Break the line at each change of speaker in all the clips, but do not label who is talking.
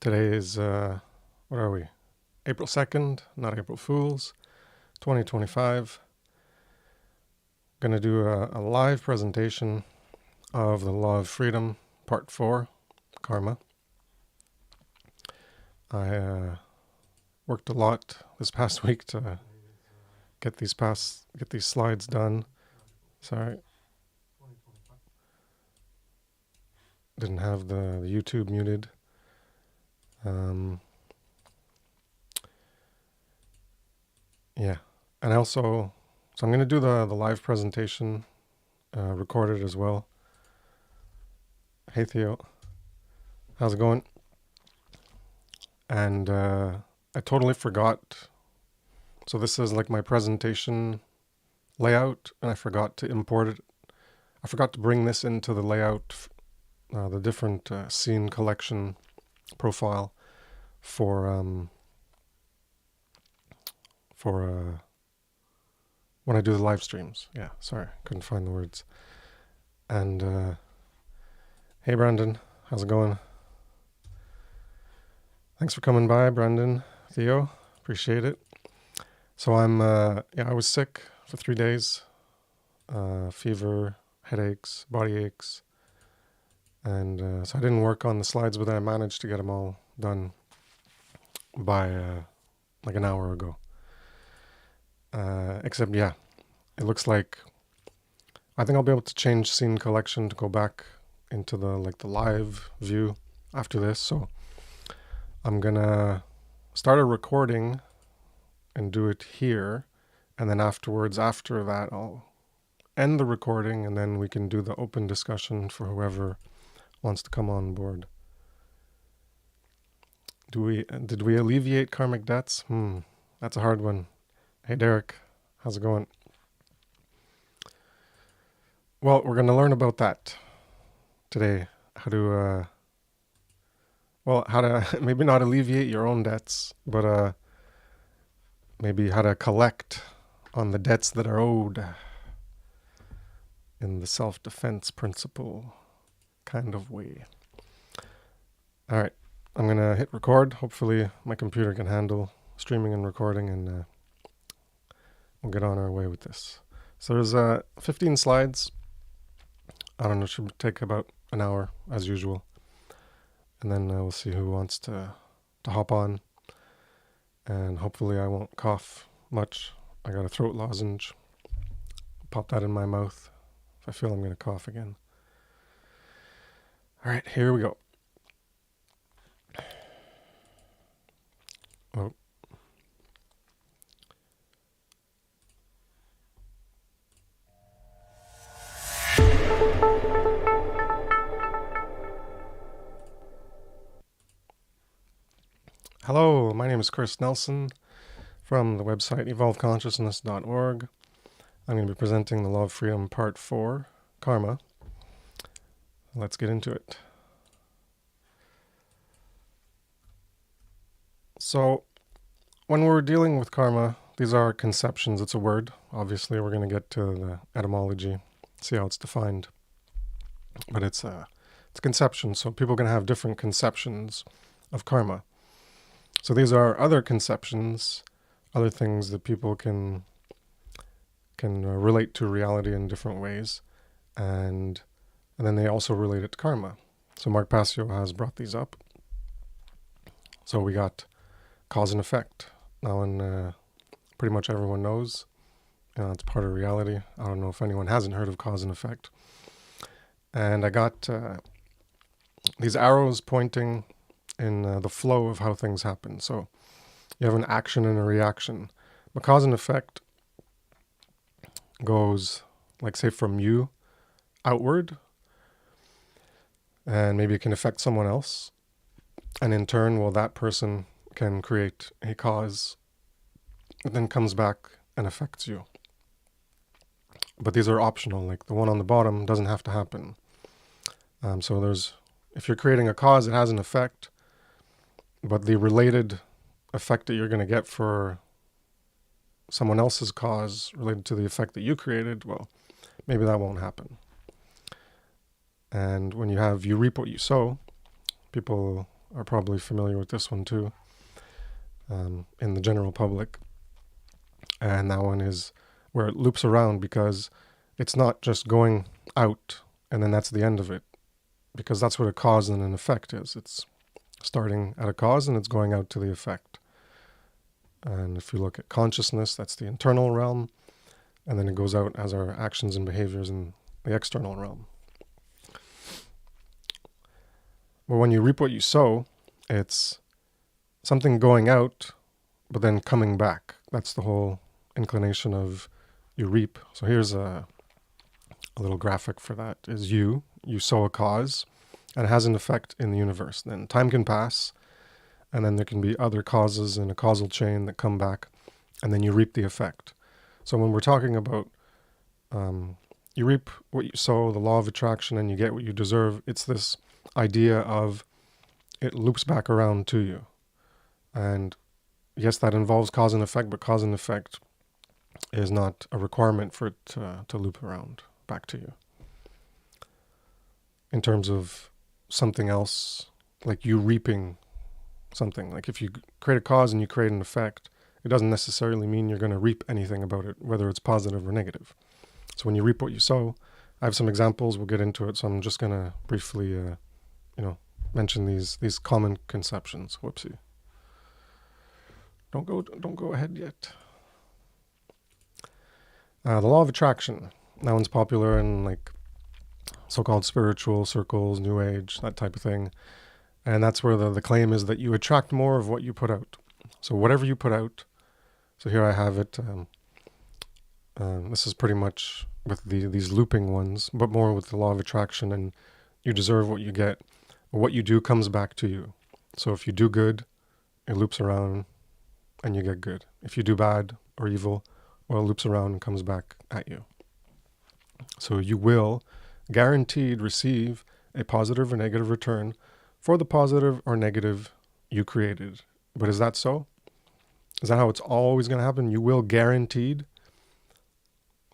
Today is, what are we? April 2nd, not April Fools, 2025. Going to do a live presentation of the Law of Freedom, Part 4, Karma. I worked a lot this past week to get these slides done. Sorry. Didn't have the YouTube muted. Yeah, and also, so I'm going to do the live presentation, recorded as well. Hey Theo, how's it going? And I totally forgot. So this is like my presentation layout, and I forgot to import it. I forgot to bring this into the layout, the different scene collection profile for when I do the live streams. Yeah, sorry, couldn't find the words. And hey Brandon, how's it going? Thanks for coming by, Brandon, Theo, appreciate it. So I was sick for 3 days, fever, headaches, body aches, and so I didn't work on the slides, but then I managed to get them all done by like an hour ago. Except, yeah, it looks like I think I'll be able to change scene collection to go back into the live view after this. So I'm gonna start a recording and do it here, and then afterwards, after that, I'll end the recording, and then we can do the open discussion for whoever wants to come on board. Did we alleviate karmic debts? That's a hard one. Hey Derek, how's it going? Well, we're going to learn about that today. How to maybe not alleviate your own debts, but maybe how to collect on the debts that are owed in the self-defense principle kind of way. All right, I'm going to hit record. Hopefully my computer can handle streaming and recording, and we'll get on our way with this. So there's 15 slides. I don't know, it should take about an hour as usual. And then we'll see who wants to hop on. And hopefully I won't cough much. I got a throat lozenge. Pop that in my mouth if I feel I'm going to cough again. All right, here we go. Oh. Hello, my name is Chris Nelson from the website evolveconsciousness.org. I'm going to be presenting the Law of Freedom Part 4, Karma. Let's get into it. So, when we're dealing with karma, these are conceptions. It's a word. Obviously, we're going to get to the etymology, see how it's defined. But it's conception, so people can have different conceptions of karma. So these are other conceptions, other things that people can relate to reality in different ways, and then they also relate it to karma. So Mark Passio has brought these up. So we got cause and effect. Now, and pretty much everyone knows, it's part of reality. I don't know if anyone hasn't heard of cause and effect. And I got these arrows pointing in the flow of how things happen. So you have an action and a reaction. But cause and effect goes, like, say, from you outward, and maybe it can affect someone else. And in turn, well, that person can create a cause that then comes back and affects you. But these are optional. Like the one on the bottom doesn't have to happen. So if you're creating a cause, it has an effect, but the related effect that you're going to get for someone else's cause related to the effect that you created, well, maybe that won't happen. And when you reap what you sow, people are probably familiar with this one too, in the general public. And that one is where it loops around, because it's not just going out and then that's the end of it, because that's what a cause and an effect is. It's starting at a cause and it's going out to the effect. And if you look at consciousness, that's the internal realm, and then it goes out as our actions and behaviors in the external realm. But when you reap what you sow, it's something going out, but then coming back. That's the whole inclination of you reap. So here's a little graphic for that. Is you sow a cause, and it has an effect in the universe. Then time can pass, and then there can be other causes in a causal chain that come back, and then you reap the effect. So when we're talking about you reap what you sow, the law of attraction, and you get what you deserve, it's this idea of it loops back around to you. And yes, that involves cause and effect, but cause and effect is not a requirement for it to loop around back to you. In terms of something else, like you reaping something, like if you create a cause and you create an effect, it doesn't necessarily mean you're going to reap anything about it, whether it's positive or negative. So when you reap what you sow, I have some examples, we'll get into it, so I'm just going to briefly mention these common conceptions. Whoopsie. Don't go ahead yet. The law of attraction. That one's popular in like so-called spiritual circles, New Age, that type of thing. And that's where the claim is that you attract more of what you put out. So whatever you put out, so here I have it. This is pretty much with these looping ones, but more with the law of attraction, and you deserve what you get. What you do comes back to you. So if you do good, it loops around and you get good. If you do bad or evil, well, it loops around and comes back at you. So you will guaranteed receive a positive or negative return for the positive or negative you created. But is that so? Is that how it's always going to happen? You will guaranteed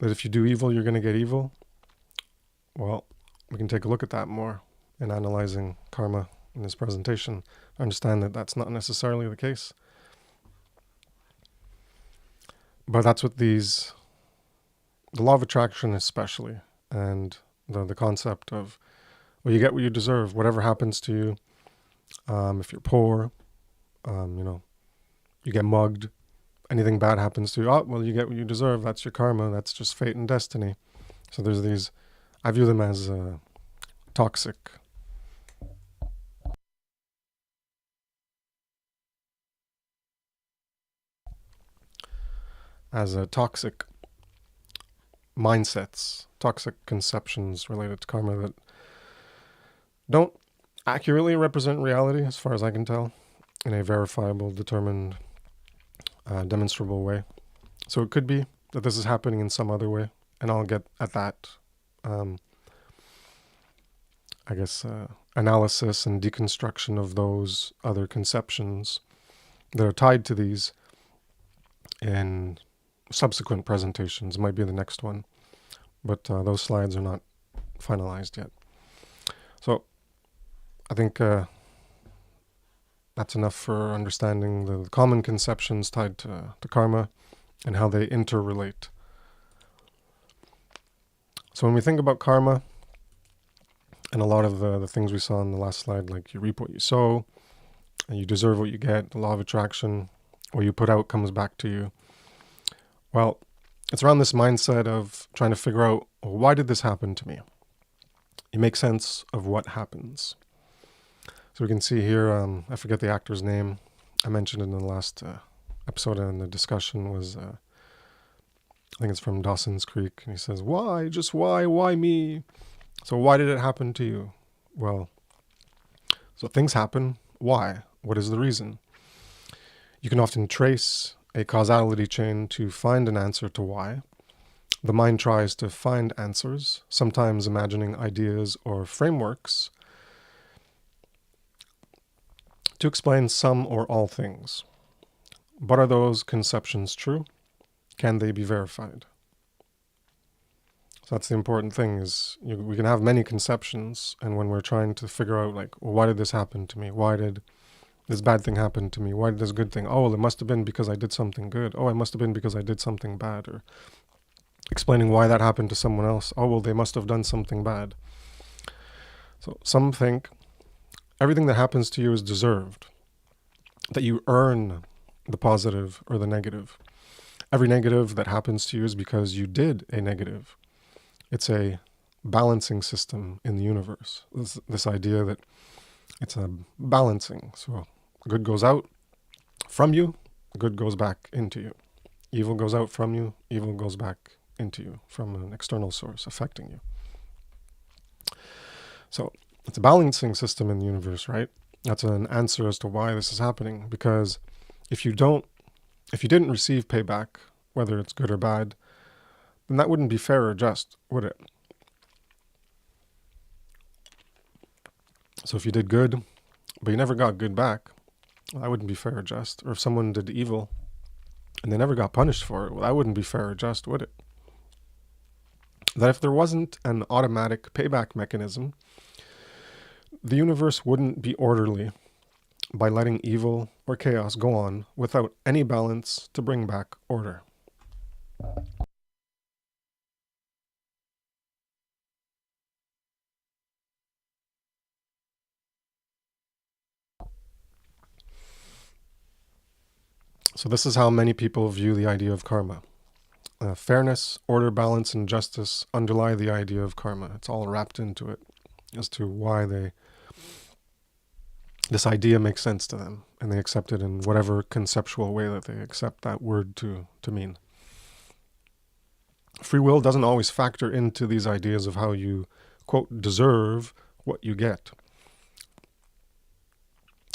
that if you do evil, you're going to get evil? Well, we can take a look at that more in analyzing karma in this presentation. I understand that that's not necessarily the case. But that's what the law of attraction especially, and the concept of, well, you get what you deserve. Whatever happens to you, if you're poor, you get mugged, anything bad happens to you, oh, well, you get what you deserve. That's your karma. That's just fate and destiny. So there's these, I view them as toxic. As toxic mindsets, toxic conceptions related to karma that don't accurately represent reality, as far as I can tell, in a verifiable, determined, demonstrable way. So it could be that this is happening in some other way, and I'll get at that, analysis and deconstruction of those other conceptions that are tied to these in subsequent presentations. It might be the next one, but those slides are not finalized yet. So I think that's enough for understanding the common conceptions tied to karma and how they interrelate. So when we think about karma, and a lot of the things we saw in the last slide, like you reap what you sow, and you deserve what you get, the law of attraction, what you put out comes back to you. Well, it's around this mindset of trying to figure out, well, why did this happen to me? You make sense of what happens. So we can see here, I forget the actor's name. I mentioned it in the last episode, and the discussion was, I think it's from Dawson's Creek, and he says, why? Just why me? So why did it happen to you? Well, so things happen. Why? What is the reason? You can often trace a causality chain to find an answer to why. The mind tries to find answers, sometimes imagining ideas or frameworks to explain some or all things. But are those conceptions true? Can they be verified? So that's the important thing, is we can have many conceptions, and when we're trying to figure out, like, well, why did this happen to me? Why did this bad thing happened to me? Why did this good thing? Oh, well, it must have been because I did something good. Oh, it must have been because I did something bad. Or explaining why that happened to someone else. Oh, well, they must have done something bad. So some think everything that happens to you is deserved, that you earn the positive or the negative. Every negative that happens to you is because you did a negative. It's a balancing system in the universe. This idea that it's a balancing. So good goes out from you, good goes back into you. Evil goes out from you, evil goes back into you from an external source affecting you. So it's a balancing system in the universe, right? That's an answer as to why this is happening. Because if you didn't receive payback, whether it's good or bad, then that wouldn't be fair or just, would it? So if you did good, but you never got good back, well, that wouldn't be fair or just. Or if someone did evil and they never got punished for it, well, that wouldn't be fair or just, would it? That if there wasn't an automatic payback mechanism, the universe wouldn't be orderly by letting evil or chaos go on without any balance to bring back order. So this is how many people view the idea of karma. Fairness, order, balance, and justice underlie the idea of karma. It's all wrapped into it as to why this idea makes sense to them, and they accept it in whatever conceptual way that they accept that word to mean. Free will doesn't always factor into these ideas of how you, quote, deserve what you get.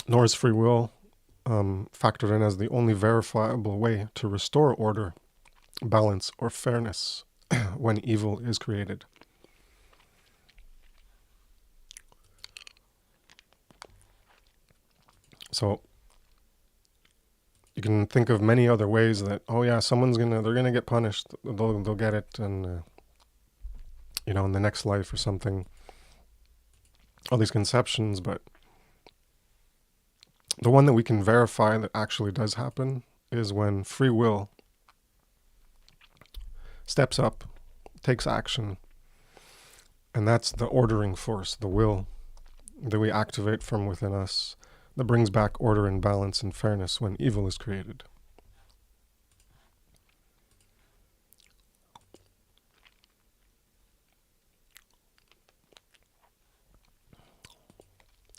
Nor is free will factored in as the only verifiable way to restore order, balance, or fairness when evil is created. So you can think of many other ways that, oh yeah, they're gonna get punished, they'll get it, and in the next life or something. All these conceptions, but the one that we can verify that actually does happen is when free will steps up, takes action, and that's the ordering force, the will that we activate from within us that brings back order and balance and fairness when evil is created.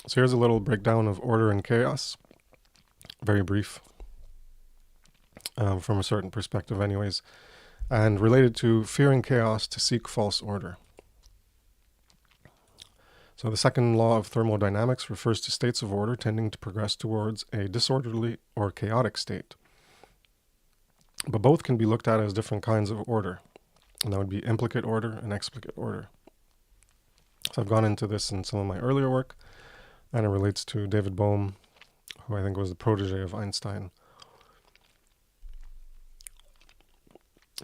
So here's a little breakdown of order and chaos, very brief, from a certain perspective anyways, and related to fearing chaos to seek false order. So the second law of thermodynamics refers to states of order tending to progress towards a disorderly or chaotic state. But both can be looked at as different kinds of order, and that would be implicate order and explicate order. So I've gone into this in some of my earlier work, and it relates to David Bohm, who I think was the protege of Einstein.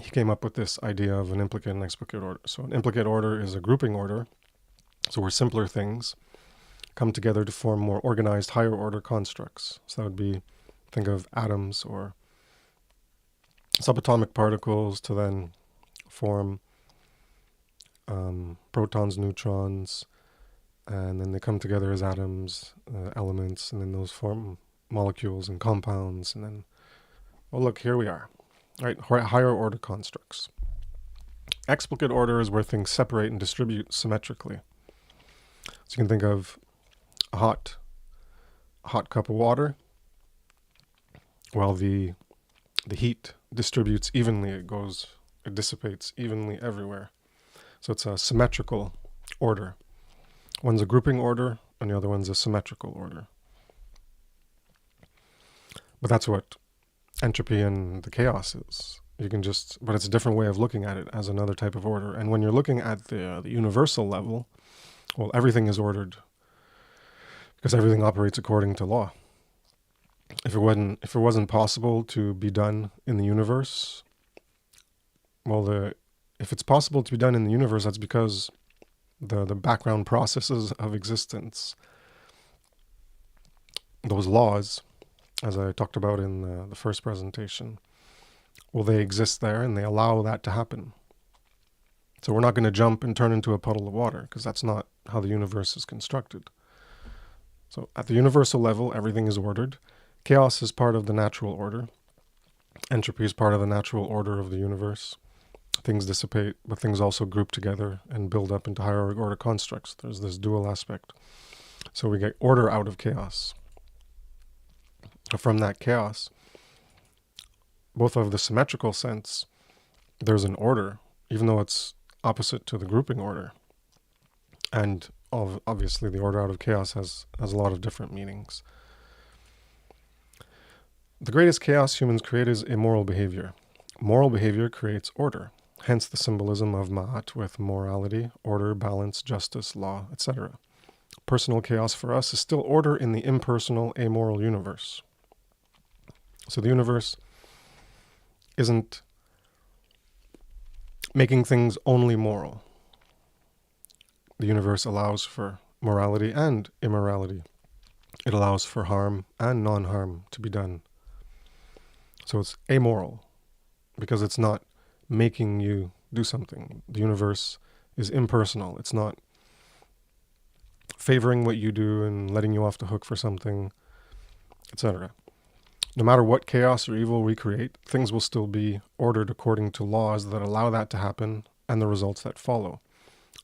He came up with this idea of an implicate and explicate order. So an implicate order is a grouping order, so where simpler things come together to form more organized higher order constructs. So that would be, think of atoms or subatomic particles to then form protons, neutrons, and then they come together as atoms, elements, and then those form molecules and compounds, and then, oh look, here we are, right? Higher order constructs. Explicate order is where things separate and distribute symmetrically. So you can think of a hot cup of water. Well, the heat distributes evenly. It dissipates evenly everywhere. So it's a symmetrical order. One's a grouping order, and the other one's a symmetrical order. But that's what entropy and the chaos is. But it's a different way of looking at it as another type of order. And when you're looking at the universal level, well, everything is ordered because everything operates according to law. If it wasn't possible to be done in the universe, well, if it's possible to be done in the universe, that's because the background processes of existence those laws, as I talked about in the first presentation, well, they exist there and they allow that to happen. So we're not going to jump and turn into a puddle of water, because that's not how the universe is constructed. So at the universal level, everything is ordered. Chaos is part of the natural order. Entropy is part of the natural order of the universe. Things dissipate, but things also group together and build up into higher order constructs. There's this dual aspect. So we get order out of chaos. From that chaos, both of the symmetrical sense, there's an order, even though it's opposite to the grouping order. And obviously the order out of chaos has a lot of different meanings. The greatest chaos humans create is immoral behavior. Moral behavior creates order, hence the symbolism of Ma'at with morality, order, balance, justice, law, etc. Personal chaos for us is still order in the impersonal, amoral universe. So the universe isn't making things only moral. The universe allows for morality and immorality. It allows for harm and non-harm to be done. So it's amoral, because it's not making you do something. The universe is impersonal. It's not favoring what you do and letting you off the hook for something, etc. No matter what chaos or evil we create, things will still be ordered according to laws that allow that to happen and the results that follow.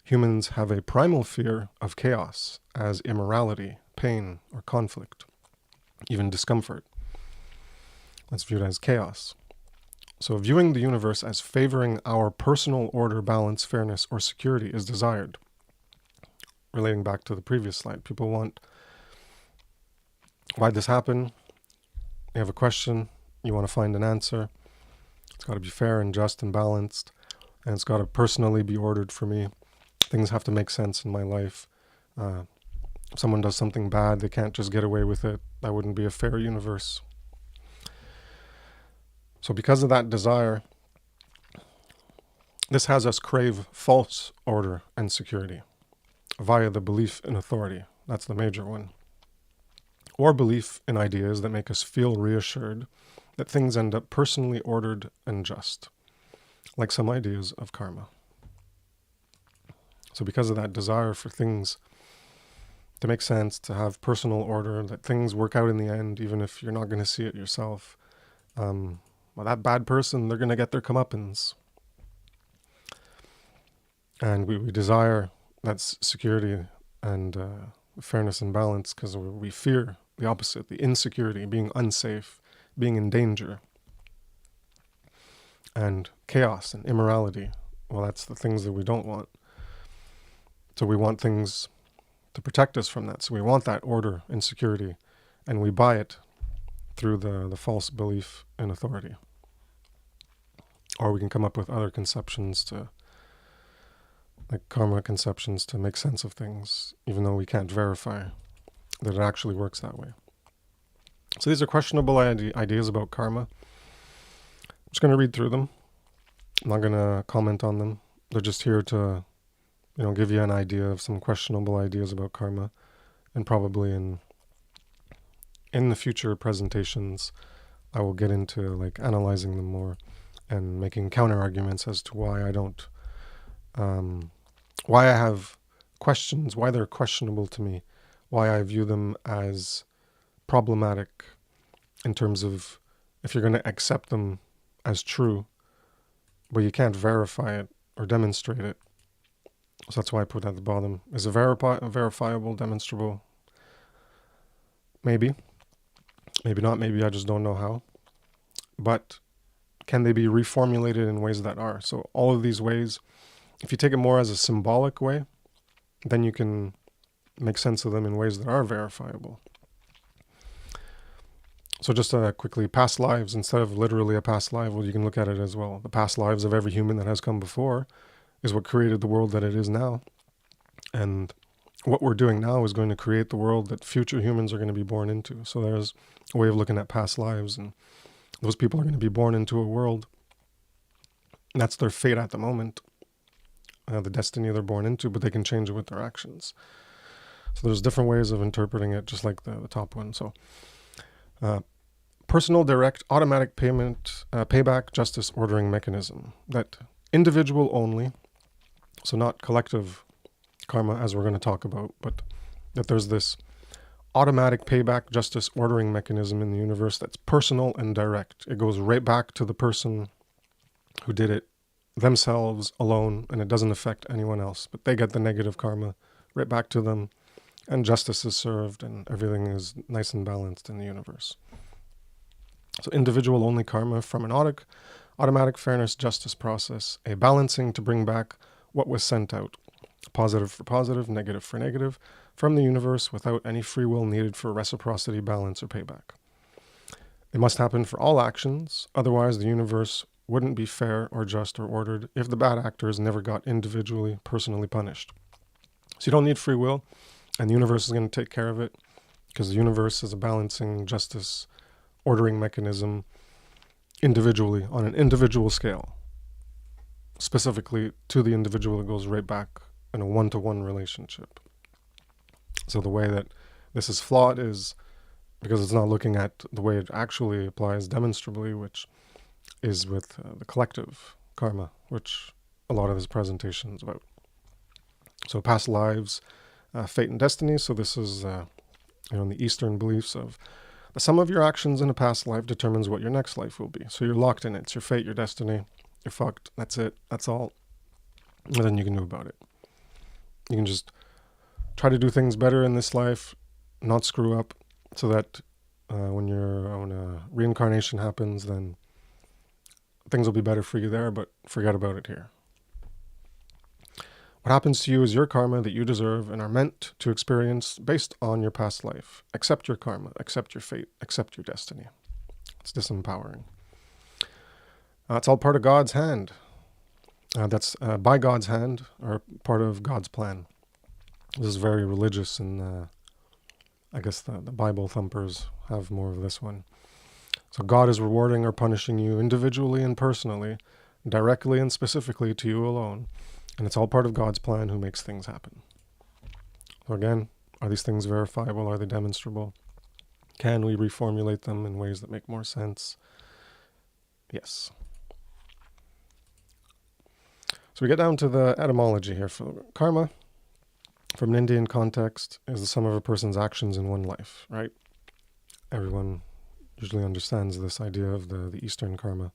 Humans have a primal fear of chaos as immorality, pain, or conflict, even discomfort. That's viewed as chaos. So viewing the universe as favoring our personal order, balance, fairness, or security is desired. Relating back to the previous slide, people want, why'd this happen? You have a question, you want to find an answer. It's got to be fair and just and balanced, and it's got to personally be ordered for me. Things have to make sense in my life. If someone does something bad, they can't just get away with it. That wouldn't be a fair universe. So because of that desire, this has us crave false order and security via the belief in authority. That's the major one. Or belief in ideas that make us feel reassured that things end up personally ordered and just, like some ideas of karma. So because of that desire for things to make sense, to have personal order, that things work out in the end, even if you're not going to see it yourself, well, that bad person, they're going to get their comeuppance. And we desire that security and fairness and balance because we fear the opposite, the insecurity, being unsafe, being in danger. And chaos and immorality, well, that's the things that we don't want. So we want things to protect us from that. So we want that order and security, and we buy it through the false belief in authority. Or we can come up with other conceptions like karma conceptions to make sense of things, even though we can't verify that it actually works that way. So these are questionable ideas about karma. I'm just going to read through them. I'm not going to comment on them. They're just here to, give you an idea of some questionable ideas about karma, and probably in the future presentations, I will get into analyzing them more and making counter arguments as to why I don't, why I have questions, why they're questionable to me, why I view them as problematic in terms of if you're going to accept them as true, but you can't verify it or demonstrate it. So that's why I put at the bottom. Is it verifiable, demonstrable? Maybe. Maybe not. Maybe I just don't know how. But can they be reformulated in ways that are? So all of these ways, if you take it more as a symbolic way, then you can make sense of them in ways that are verifiable. So just quickly, past lives, instead of literally a past life, well, you can look at it as well. The past lives of every human that has come before is what created the world that it is now. And what we're doing now is going to create the world that future humans are going to be born into. So there's a way of looking at past lives, and those people are going to be born into a world. And that's their fate at the moment, the destiny they're born into, but they can change it with their actions. So there's different ways of interpreting it, just like the top one. So personal, direct, automatic payment, payback, justice ordering mechanism. That individual only, so not collective karma as we're going to talk about, but that there's this automatic payback, justice ordering mechanism in the universe that's personal and direct. It goes right back to the person who did it themselves alone, and it doesn't affect anyone else, but they get the negative karma right back to them, and justice is served, and everything is nice and balanced in the universe. So individual only karma from an automatic fairness justice process, a balancing to bring back what was sent out, positive for positive, negative for negative, from the universe without any free will needed for reciprocity, balance, or payback. It must happen for all actions, otherwise the universe wouldn't be fair or just or ordered if the bad actors never got individually, personally punished. So you don't need free will, and the universe is going to take care of it, because the universe is a balancing, justice, ordering mechanism individually, on an individual scale. Specifically to the individual, it goes right back in a one-to-one relationship. So the way that this is flawed is because it's not looking at the way it actually applies demonstrably, which is with the collective karma, which a lot of this presentation is about. So past lives, fate and destiny. So this is in the Eastern beliefs of the sum of your actions in a past life determines what your next life will be. So you're locked in it. It's your fate, your destiny. You're fucked. That's it. That's all. Nothing you can do about it. You can just try to do things better in this life, not screw up, so that when a reincarnation happens, then things will be better for you there, but forget about it here. What happens to you is your karma that you deserve and are meant to experience based on your past life. Accept your karma, accept your fate, accept your destiny. It's disempowering. It's all part of God's hand. That's by God's hand, or part of God's plan. This is very religious, and I guess the Bible thumpers have more of this one. So God is rewarding or punishing you individually and personally, directly and specifically to you alone. And it's all part of God's plan who makes things happen. So again, are these things verifiable? Are they demonstrable? Can we reformulate them in ways that make more sense? Yes. So we get down to the etymology here. For karma, from an Indian context, is the sum of a person's actions in one life, right? Everyone usually understands this idea of the Eastern karma.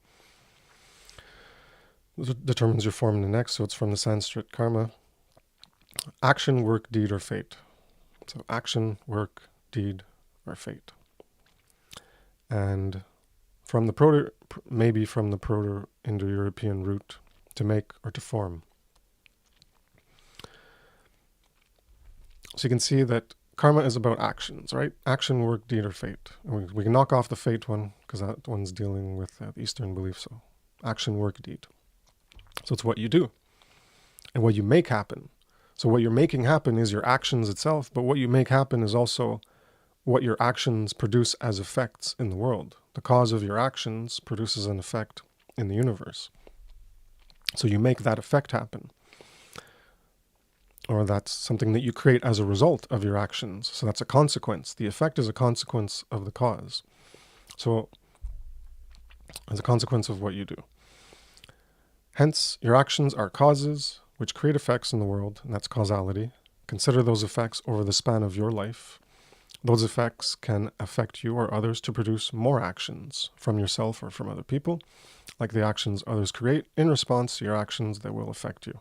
It determines your form in the next, so it's from the Sanskrit karma. Action, work, deed, or fate. So action, work, deed, or fate. And from the maybe from the Proto-Indo-European root, to make or to form. So you can see that karma is about actions, right? Action, work, deed, or fate. And we can knock off the fate one, because that one's dealing with the Eastern belief. So action, work, deed. So it's what you do and what you make happen. So what you're making happen is your actions itself, but what you make happen is also what your actions produce as effects in the world. The cause of your actions produces an effect in the universe. So you make that effect happen. Or that's something that you create as a result of your actions. So that's a consequence. The effect is a consequence of the cause. So as a consequence of what you do. Hence, your actions are causes which create effects in the world, and that's causality. Consider those effects over the span of your life. Those effects can affect you or others to produce more actions from yourself or from other people, like the actions others create in response to your actions that will affect you.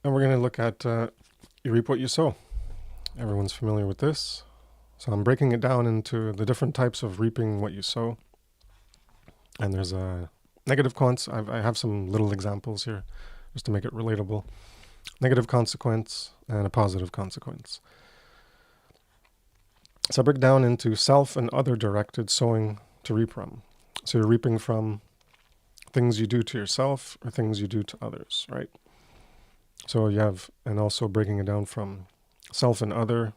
And we're going to look at you reap what you sow. Everyone's familiar with this. So I'm breaking it down into the different types of reaping what you sow. And there's a negative I have some little examples here just to make it relatable. Negative consequence and a positive consequence. So I break down into self and other directed sowing to reap from. So you're reaping from things you do to yourself or things you do to others, right? So you have, and also breaking it down from self and other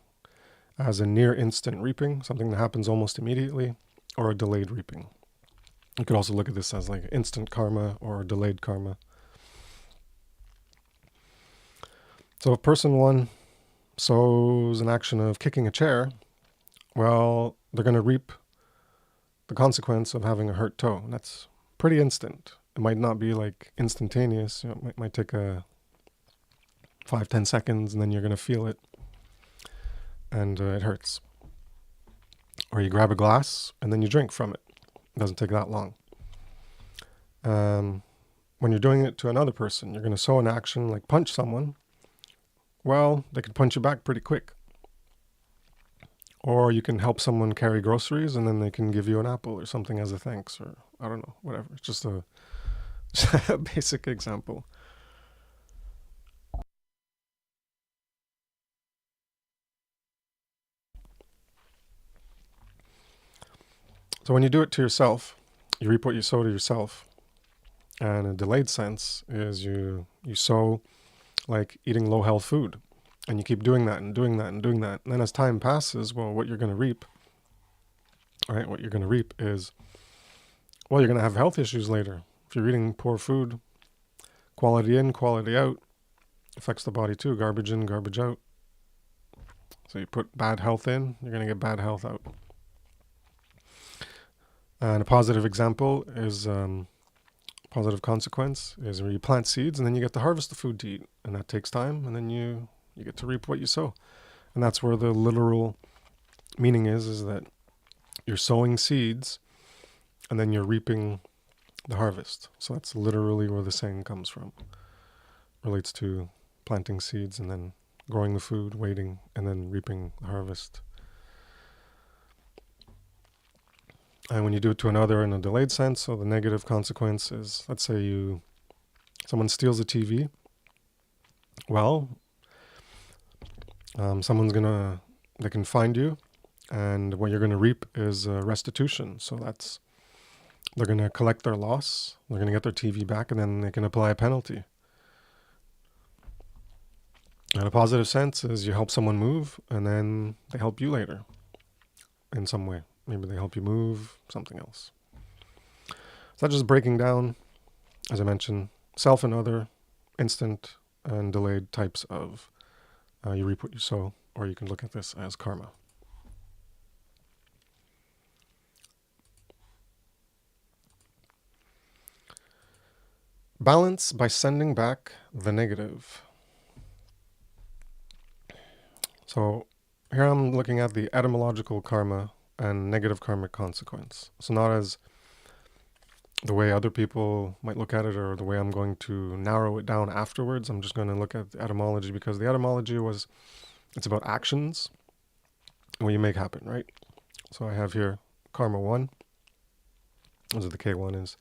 as a near instant reaping, something that happens almost immediately, or a delayed reaping. You could also look at this as like instant karma or delayed karma. So if person one sows an action of kicking a chair, well, they're going to reap the consequence of having a hurt toe. And that's pretty instant. It might not be like instantaneous. You know, it might take a 5-10 seconds, and then you're going to feel it, and it hurts. Or you grab a glass, and then you drink from it. It doesn't take that long. When you're doing it to another person, you're going to sow an action like punch someone. Well, they could punch you back pretty quick. Or you can help someone carry groceries, and then they can give you an apple or something as a thanks, or I don't know, whatever. It's just a basic example. So when you do it to yourself, you reap what you sow to yourself. And a delayed sense is you sow like eating low health food. And you keep doing that and doing that and doing that. And then as time passes, well, what you're going to reap, right? What you're going to reap is, well, you're going to have health issues later. If you're eating poor food, quality in, quality out, affects the body too. Garbage in, garbage out. So you put bad health in, you're going to get bad health out. And a positive example is, positive consequence is where you plant seeds and then you get to harvest the food to eat. And that takes time, and then you get to reap what you sow. And that's where the literal meaning is that you're sowing seeds and then you're reaping the harvest. So that's literally where the saying comes from. Relates to planting seeds and then growing the food, waiting, and then reaping the harvest. And when you do it to another in a delayed sense, so the negative consequence is, let's say someone steals a TV. Well, they can find you, and what you're going to reap is restitution. So they're going to collect their loss, they're going to get their TV back, and then they can apply a penalty. And a positive sense is you help someone move, and then they help you later in some way. Maybe they help you move, something else. So that's just breaking down, as I mentioned, self and other, instant and delayed types of you reap what you sow, or you can look at this as karma. Balance by sending back the negative. So here I'm looking at the etymological karma and negative karmic consequence. So not as the way other people might look at it or the way I'm going to narrow it down afterwards. I'm just going to look at the etymology, because the etymology it's about actions and what you make happen, right? So I have here karma 1. Those are the K1 is.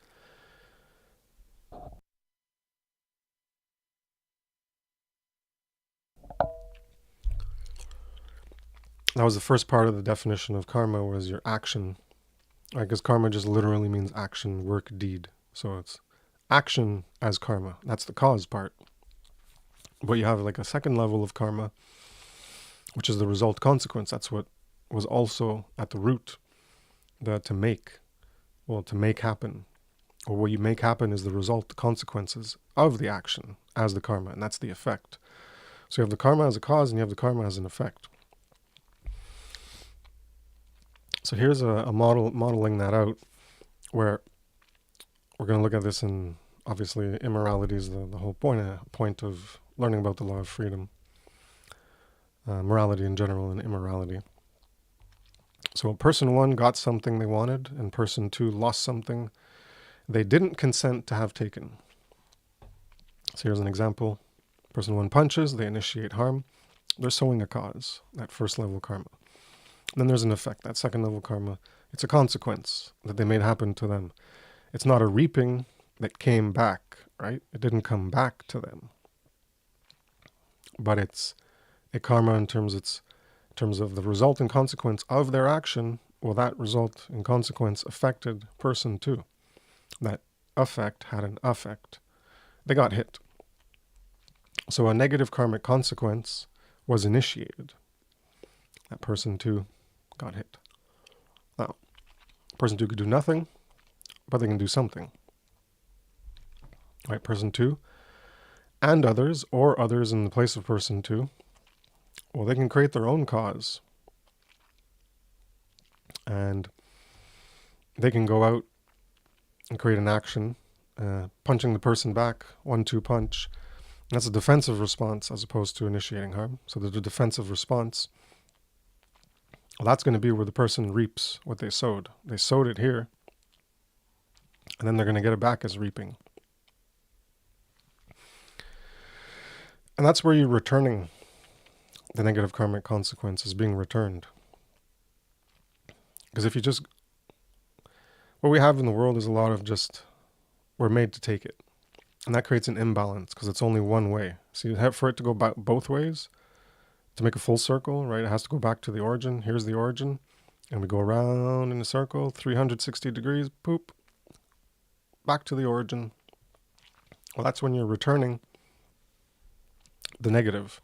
That was the first part of the definition of karma, was your action. Because karma just literally means action, work, deed. So it's action as karma. That's the cause part. But you have like a second level of karma, which is the result consequence. That's what was also at the root, to make happen. Or what you make happen is the result, the consequences of the action as the karma, and that's the effect. So you have the karma as a cause, and you have the karma as an effect. So here's a modeling that out, where we're going to look at this in, obviously, immorality is the whole point of learning about the law of freedom. Morality in general and immorality. So person 1 got something they wanted, and person 2 lost something they didn't consent to have taken. So here's an example. Person 1 punches, they initiate harm. They're sowing a cause, that first level karma. Then there's an effect, that second level karma. It's a consequence that they made happen to them. It's not a reaping that came back, right? It didn't come back to them. But it's a karma in terms of the result and consequence of their action. Well, that result and consequence affected person 2. That effect had an effect. They got hit. So a negative karmic consequence was initiated. That person 2 got hit. Now, person 2 could do nothing, but they can do something. Right, person 2 and others, or others in the place of person 2, well, they can create their own cause. And they can go out and create an action, punching the person back, 1-2 punch. That's a defensive response as opposed to initiating harm. So there's a defensive response. Well, that's going to be where the person reaps what they sowed. They sowed it here, and then they're going to get it back as reaping. And that's where you're returning the negative karmic consequences, being returned. Because if you just... what we have in the world is a lot of just... we're made to take it. And that creates an imbalance because it's only one way. So you have for it to go back both ways, to make a full circle, right? It has to go back to the origin. Here's the origin. And we go around in a circle, 360 degrees, poop, back to the origin. Well, that's when you're returning the negative.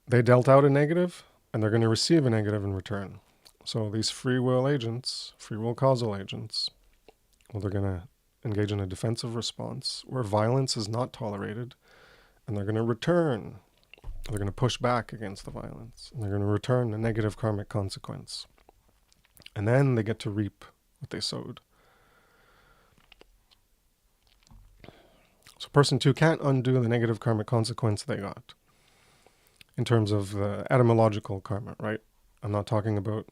They dealt out a negative, and they're going to receive a negative in return. So these free will agents, free will causal agents, well, they're going to engage in a defensive response where violence is not tolerated, and they're going to return. They're going to push back against the violence, and they're going to return a negative karmic consequence. And then they get to reap what they sowed. So person 2 can't undo the negative karmic consequence they got. In terms of the etymological karma, right? I'm not talking about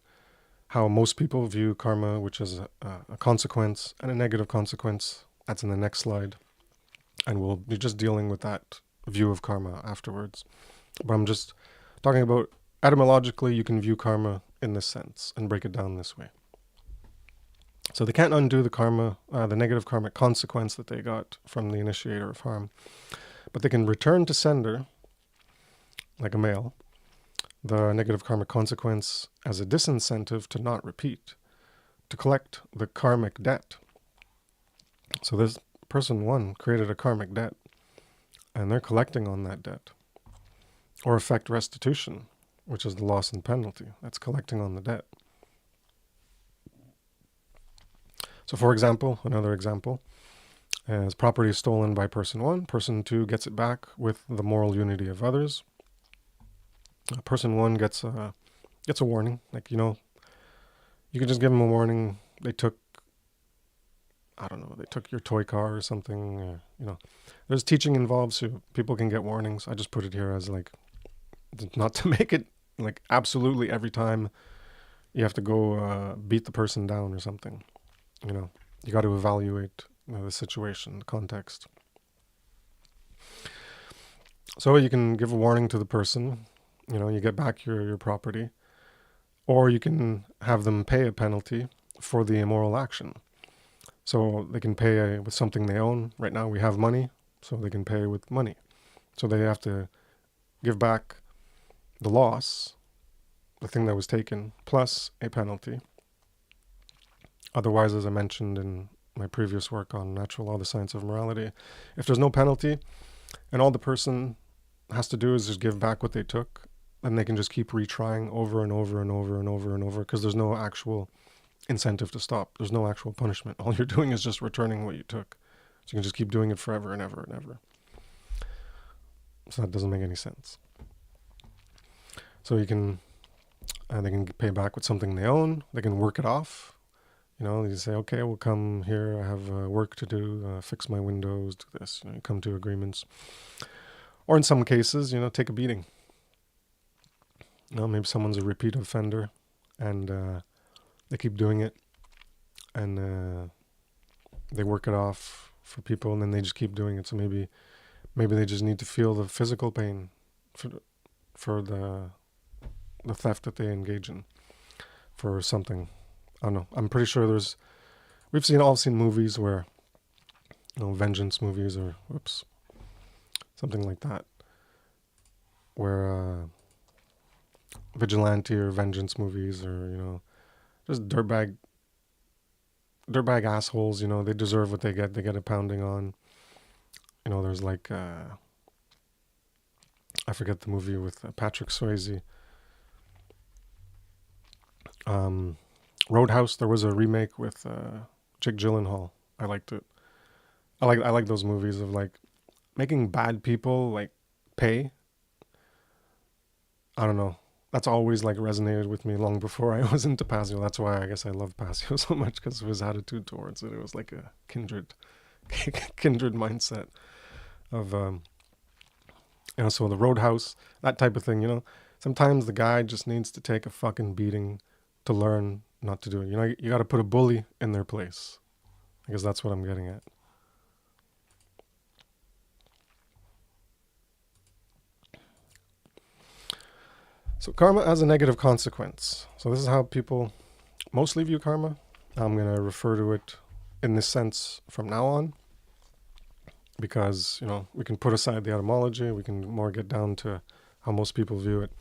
how most people view karma, which is a consequence and a negative consequence. That's in the next slide. And we'll be just dealing with that view of karma afterwards. But I'm just talking about etymologically, you can view karma in this sense and break it down this way. So they can't undo the karma, the negative karmic consequence that they got from the initiator of harm. But they can return to sender, like a male, the negative karmic consequence as a disincentive to not repeat, to collect the karmic debt. So this person 1 created a karmic debt, and they're collecting on that debt. Or effect restitution, which is the loss and penalty. That's collecting on the debt. So for example, another example, as property is stolen by person 1, person 2 gets it back with the moral unity of others. Person 1 gets a warning, like, you can just give them a warning. They took, I don't know, they took your toy car or something. There's teaching involved, so people can get warnings. I just put it here as like, not to make it like absolutely every time you have to go beat the person down or something. You got to evaluate the situation, the context. So you can give a warning to the person. You get back your property, or you can have them pay a penalty for the immoral action. So they can pay with something they own. Right now we have money, so they can pay with money. So they have to give back the loss, the thing that was taken, plus a penalty. Otherwise, as I mentioned in my previous work on natural law, the science of morality, if there's no penalty and all the person has to do is just give back what they took, then they can just keep retrying over and over and over and over and over, because there's no actual incentive to stop. There's no actual punishment. All you're doing is just returning what you took. So you can just keep doing it forever and ever and ever. So that doesn't make any sense. So they can pay back with something they own. They can work it off. You say, okay, we'll come here. I have work to do, fix my windows, do this. You come to agreements. Or in some cases, take a beating. Maybe someone's a repeat offender and they keep doing it, and they work it off for people, and then they just keep doing it. So maybe they just need to feel the physical pain for the theft that they engage in for something. I don't know. I'm pretty sure we've all seen movies where, vengeance movies or something like that, where vigilante or vengeance movies, or just dirtbag assholes. They deserve what they get. They get a pounding on. There's like I forget the movie with Patrick Swayze. Roadhouse. There was a remake with Jake Gyllenhaal. I liked it. I like those movies of like making bad people like pay. I don't know. That's always like resonated with me long before I was into Pasio. That's why I guess I love Pasio so much, because of his attitude towards it. It was like a kindred mindset of so the Roadhouse, that type of thing. Sometimes the guy just needs to take a fucking beating to learn not to do it. You got to put a bully in their place. I guess that's what I'm getting at. So karma as a negative consequence. So this is how people mostly view karma. I'm going to refer to it in this sense from now on, because, we can put aside the etymology. We can more get down to how most people view it.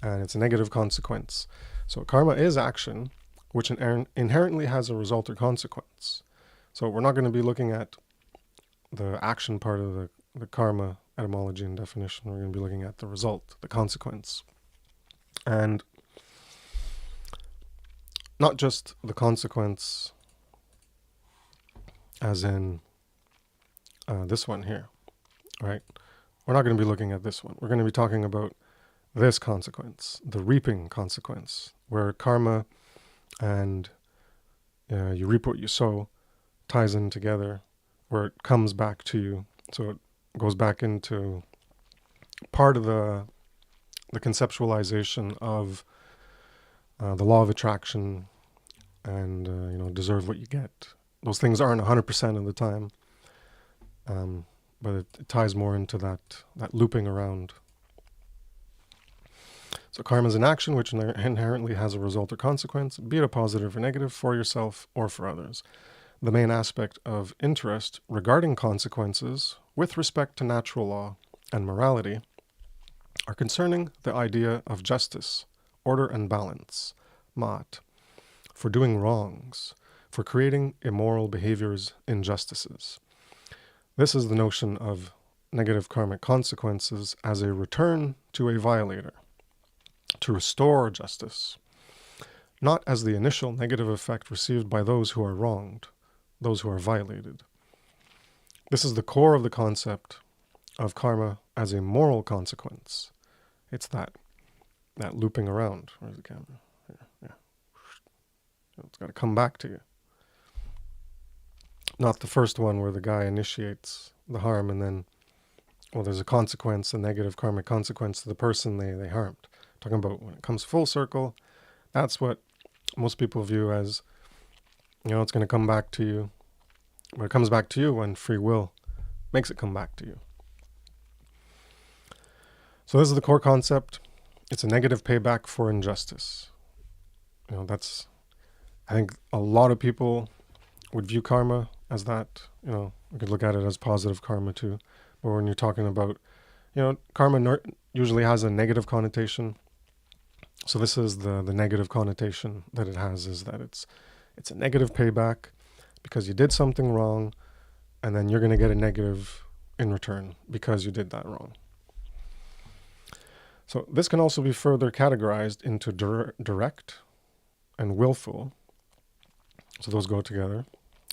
And it's a negative consequence. So karma is action, which inherently has a result or consequence. So we're not going to be looking at the action part of the karma etymology and definition. We're going to be looking at the result, the consequence. And not just the consequence as in this one here, right? We're not going to be looking at this one. We're going to be talking about this consequence, the reaping consequence, where karma and you reap what you sow ties in together, where it comes back to you. So it goes back into part of the conceptualization of the law of attraction and, deserve what you get. Those things aren't 100% of the time, but it ties more into that looping around. So karma is an action which inherently has a result or consequence, be it a positive or negative, for yourself or for others. The main aspect of interest regarding consequences with respect to natural law and morality are concerning the idea of justice, order and balance, mat, for doing wrongs, for creating immoral behaviors, injustices. This is the notion of negative karmic consequences as a return to a violator, to restore justice, not as the initial negative effect received by those who are wronged, those who are violated. This is the core of the concept of karma as a moral consequence. It's that looping around. Where's the camera? Here, yeah. It's got to come back to you. Not the first one where the guy initiates the harm and then, there's a consequence, a negative karmic consequence to the person they harmed. Talking about when it comes full circle, that's what most people view as, it's going to come back to you. But it comes back to you when free will makes it come back to you. So this is the core concept. It's a negative payback for injustice. I think a lot of people would view karma as that. We could look at it as positive karma too. But when you're talking about, karma usually has a negative connotation. So this is the negative connotation that it has, is that it's a negative payback because you did something wrong, and then you're going to get a negative in return because you did that wrong. So this can also be further categorized into direct and willful. So those go together.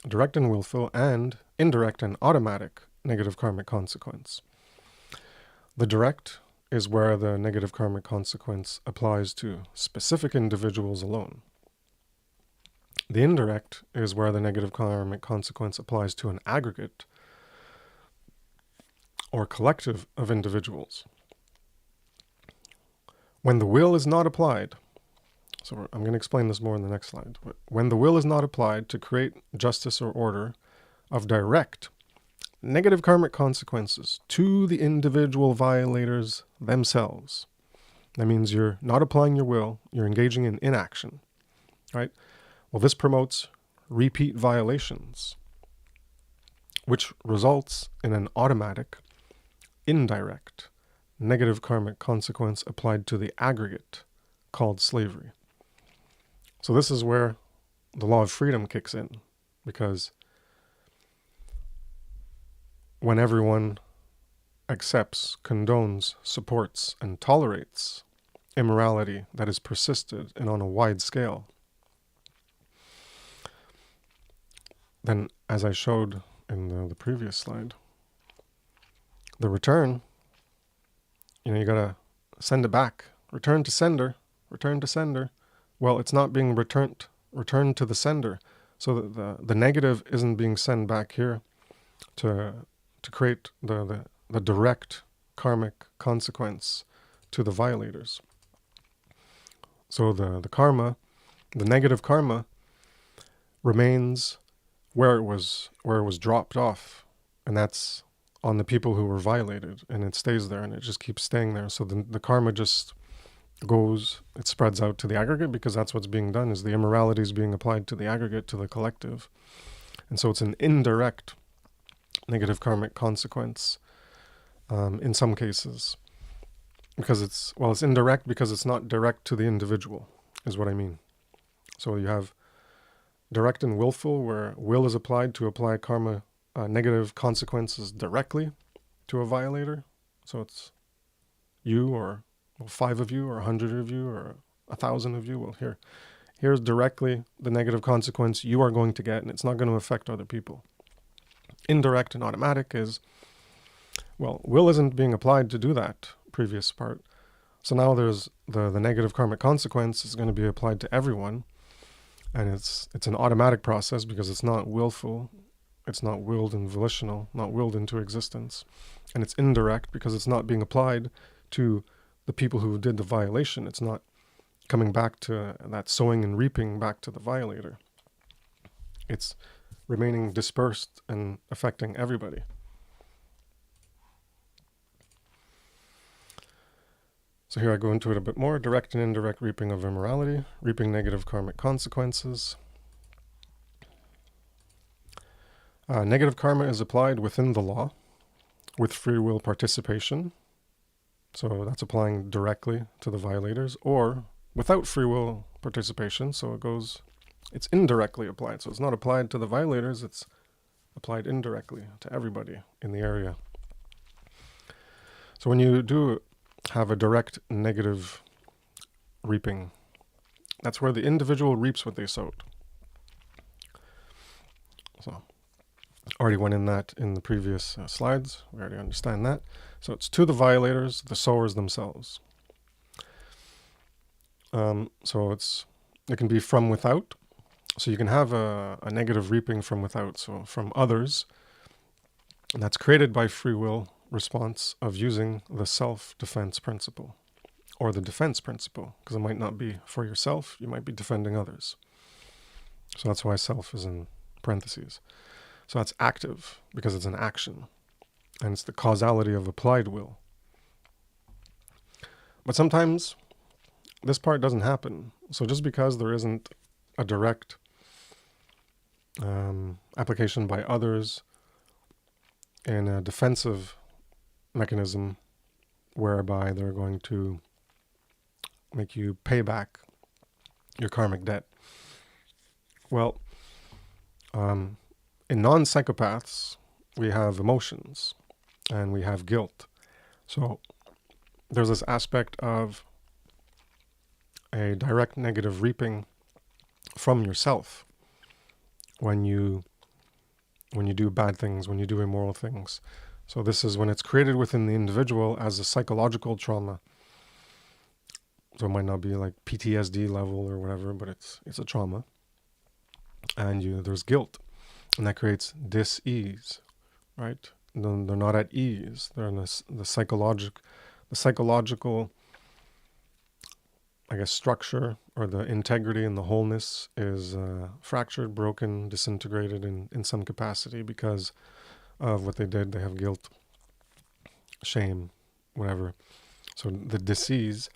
Direct and willful, and indirect and automatic negative karmic consequence. The direct is where the negative karmic consequence applies to specific individuals alone. The indirect is where the negative karmic consequence applies to an aggregate or collective of individuals. When the will is not applied, so I'm going to explain this more in the next slide. When the will is not applied to create justice or order of direct negative karmic consequences to the individual violators themselves, that means you're not applying your will, you're engaging in inaction, right? Well, this promotes repeat violations, which results in an automatic, indirect, negative karmic consequence applied to the aggregate called slavery. So this is where the law of freedom kicks in, because when everyone accepts, condones, supports, and tolerates immorality that is persisted and on a wide scale, then as I showed in the previous slide, the return, you gotta send it back. Return to sender, return to sender. Well, it's not being returned to the sender. So that the negative isn't being sent back here to create the direct karmic consequence to the violators. So the karma, the negative karma, remains where it was dropped off, and that's on the people who were violated, and it stays there, and it just keeps staying there. So the karma just goes, it spreads out to the aggregate, because that's what's being done, is the immorality is being applied to the aggregate, to the collective. And so it's an indirect negative karmic consequence in some cases, because it's indirect because it's not direct to the individual, is what I mean. So you have direct and willful, where will is applied to apply karma, negative consequences directly to a violator. So it's you, or 5 of you, or 100 of you, or 1,000 of you. Well, here's directly the negative consequence you are going to get, and it's not going to affect other people. Indirect and automatic is, well, will isn't being applied to do that previous part. So now there's the negative karmic consequence is going to be applied to everyone, and it's an automatic process because it's not willful, it's not willed and volitional, not willed into existence, and it's indirect because it's not being applied to the people who did the violation. It's not coming back to that sowing and reaping back to the violator. It's remaining dispersed and affecting everybody. So here I go into it a bit more. Direct and indirect reaping of immorality, reaping negative karmic consequences. Negative karma is applied within the law with free will participation. So that's applying directly to the violators, or without free will participation. So it's indirectly applied. So it's not applied to the violators, it's applied indirectly to everybody in the area. So when you do have a direct negative reaping, that's where the individual reaps what they sowed. So already went in that in the previous slides. We already understand that. So it's to the violators, the sowers themselves. So it can be from without. So you can have a negative reaping from without, so from others, and that's created by free will response of using the self-defense principle, or the defense principle, because it might not be for yourself, you might be defending others. So that's why self is in parentheses. So that's active, because it's an action, and it's the causality of applied will. But sometimes this part doesn't happen. So just because there isn't a direct application by others in a defensive mechanism whereby they're going to make you pay back your karmic debt. Well, in non-psychopaths, we have emotions and we have guilt. So there's this aspect of a direct negative reaping from yourself when you do bad things, when you do immoral things. So this is when it's created within the individual as a psychological trauma. So it might not be like PTSD level or whatever, but it's a trauma. And there's guilt, and that creates dis-ease, right? They're not at ease. They're in the psychological, I guess, structure, or the integrity and the wholeness is fractured, broken, disintegrated in some capacity because of what they did. They have guilt, shame, whatever. So the disease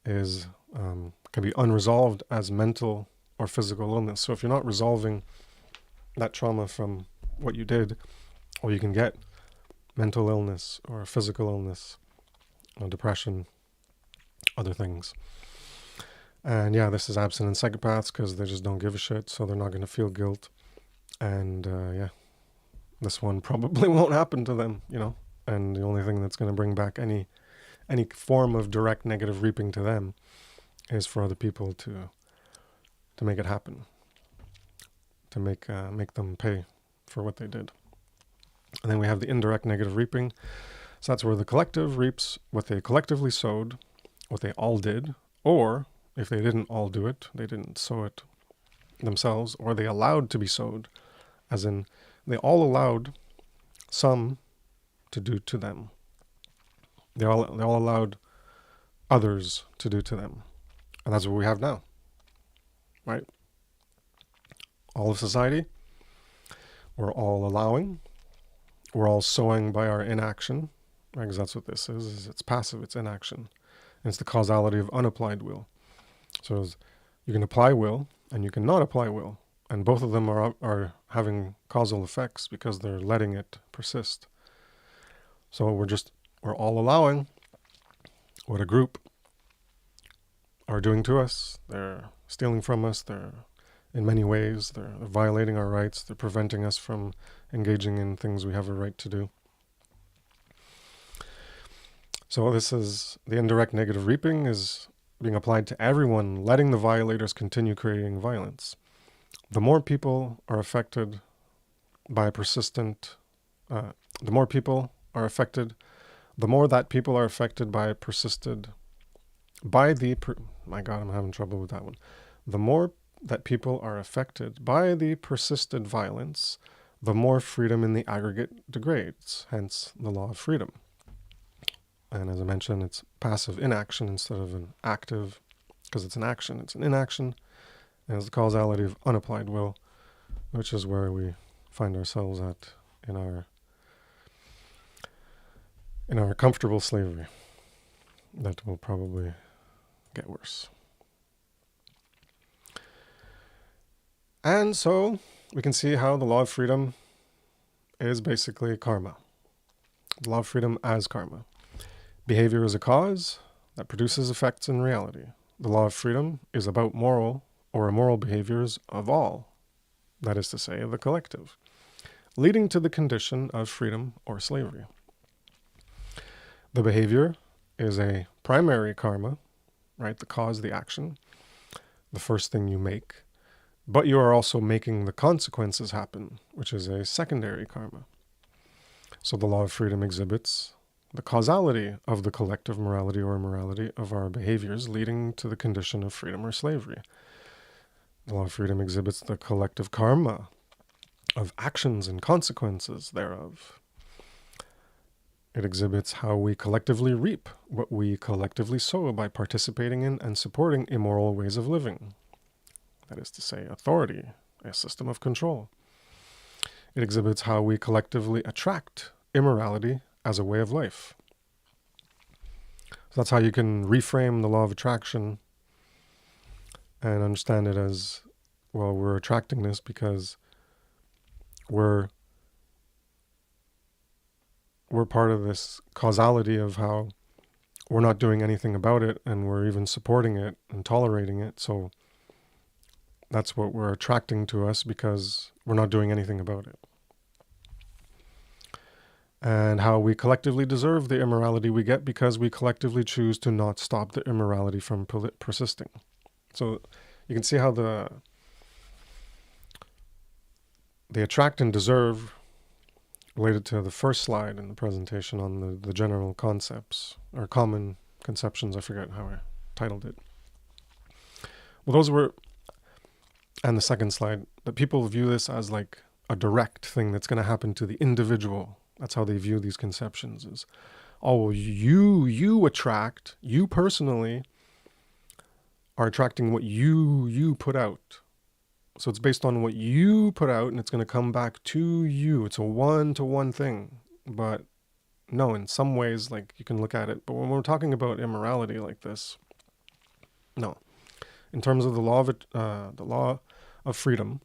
is can be unresolved as mental or physical illness. So if you're not resolving that trauma from what you did, or you can get mental illness or physical illness, depression, other things. And yeah, this is absent in psychopaths because they just don't give a shit, so they're not going to feel guilt. And yeah, this one probably won't happen to them, And the only thing that's going to bring back any form of direct negative reaping to them is for other people to make it happen. to make them pay for what they did. And then we have the indirect negative reaping. So that's where the collective reaps what they collectively sowed, what they all did, or if they didn't all do it, they didn't sow it themselves, or they allowed to be sowed, as in they all allowed some to do to them. They all allowed others to do to them. And that's what we have now, right? All of society, we're all allowing, we're all sowing by our inaction, right? Because that's what this is it's passive, it's inaction. And it's the causality of unapplied will. So you can apply will and you can not apply will. And both of them are having causal effects because they're letting it persist. So we're all allowing what a group are doing to us. They're stealing from us. They're, in many ways, they're violating our rights. They're preventing us from engaging in things we have a right to do. So this is the indirect negative reaping is being applied to everyone, letting the violators continue creating violence. The more people are affected by persistent, the more people are affected, the more that people are affected by my God, I'm having trouble with that one. The more that people are affected by the persistent violence, the more freedom in the aggregate degrades, hence the law of freedom. And as I mentioned, it's passive inaction instead of an active, because it's an action, it's an inaction, and it's the causality of unapplied will, which is where we find ourselves at in our comfortable slavery. That will probably get worse. And so we can see how the law of freedom is basically karma. The law of freedom as karma. Behavior is a cause that produces effects in reality. The law of freedom is about moral or immoral behaviors of all, that is to say, the collective, leading to the condition of freedom or slavery. The behavior is a primary karma, right? The cause, the action, the first thing you make, but you are also making the consequences happen, which is a secondary karma. So the law of freedom exhibits the causality of the collective morality or immorality of our behaviors leading to the condition of freedom or slavery. The law of freedom exhibits the collective karma of actions and consequences thereof. It exhibits how we collectively reap what we collectively sow by participating in and supporting immoral ways of living. That is to say, authority, a system of control. It exhibits how we collectively attract immorality as a way of life. So that's how you can reframe the law of attraction and understand it as, well, we're attracting this because we're part of this causality of how we're not doing anything about it and we're even supporting it and tolerating it. So that's what we're attracting to us because we're not doing anything about it. And how we collectively deserve the immorality we get because we collectively choose to not stop the immorality from persisting. So you can see how the attract and deserve related to the first slide in the presentation on the general concepts or common conceptions. I forget how I titled it. Well, those were, and the second slide, that people view this as like a direct thing that's going to happen to the individual. That's how they view these conceptions is, oh, well, you attract, you personally are attracting what you put out. So it's based on what you put out and it's going to come back to you. It's a one-to-one thing. But no, in some ways, like you can look at it. But when we're talking about immorality like this, no. In terms of the law of freedom,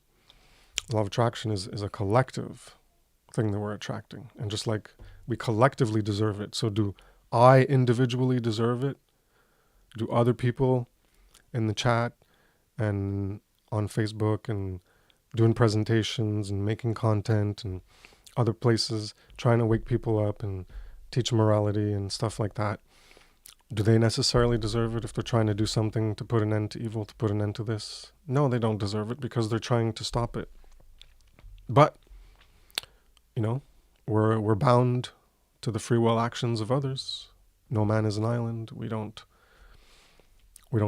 the law of attraction is a collective thing that we're attracting. And just like we collectively deserve it. So do I individually deserve it? Do other people in the chat and on Facebook and doing presentations and making content and other places trying to wake people up and teach morality and stuff like that, do they necessarily deserve it if they're trying to do something to put an end to evil, to put an end to this? No, they don't deserve it because they're trying to stop it. But, we're bound to the free will actions of others. No man is an island. We don't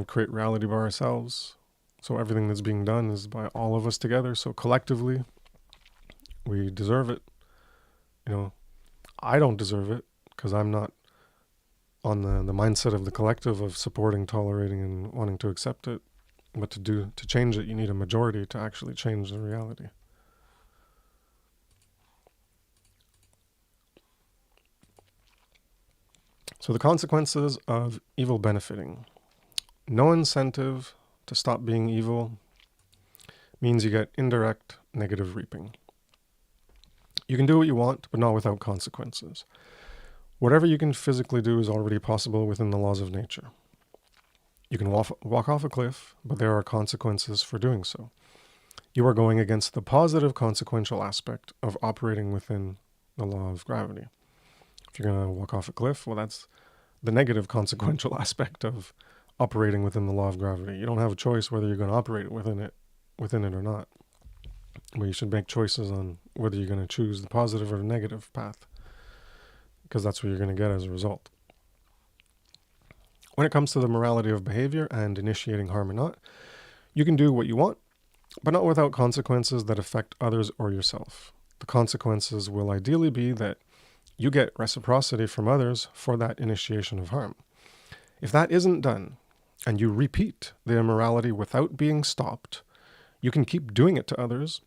create reality by ourselves. So everything that's being done is by all of us together. So collectively, we deserve it. I don't deserve it because I'm not on the mindset of the collective of supporting, tolerating, and wanting to accept it. But to change it, you need a majority to actually change the reality. So the consequences of evil benefiting. No incentive to stop being evil means you get indirect negative reaping. You can do what you want, but not without consequences. Whatever you can physically do is already possible within the laws of nature. You can walk off a cliff, but there are consequences for doing so. You are going against the positive consequential aspect of operating within the law of gravity. If you're going to walk off a cliff, well, that's the negative consequential aspect of operating within the law of gravity. You don't have a choice whether you're going to operate within it or not. But you should make choices on whether you're going to choose the positive or the negative path, because that's what you're going to get as a result. When it comes to the morality of behavior and initiating harm or not, you can do what you want, but not without consequences that affect others or yourself. The consequences will ideally be that you get reciprocity from others for that initiation of harm. If that isn't done, and you repeat the immorality without being stopped, you can keep doing it to others,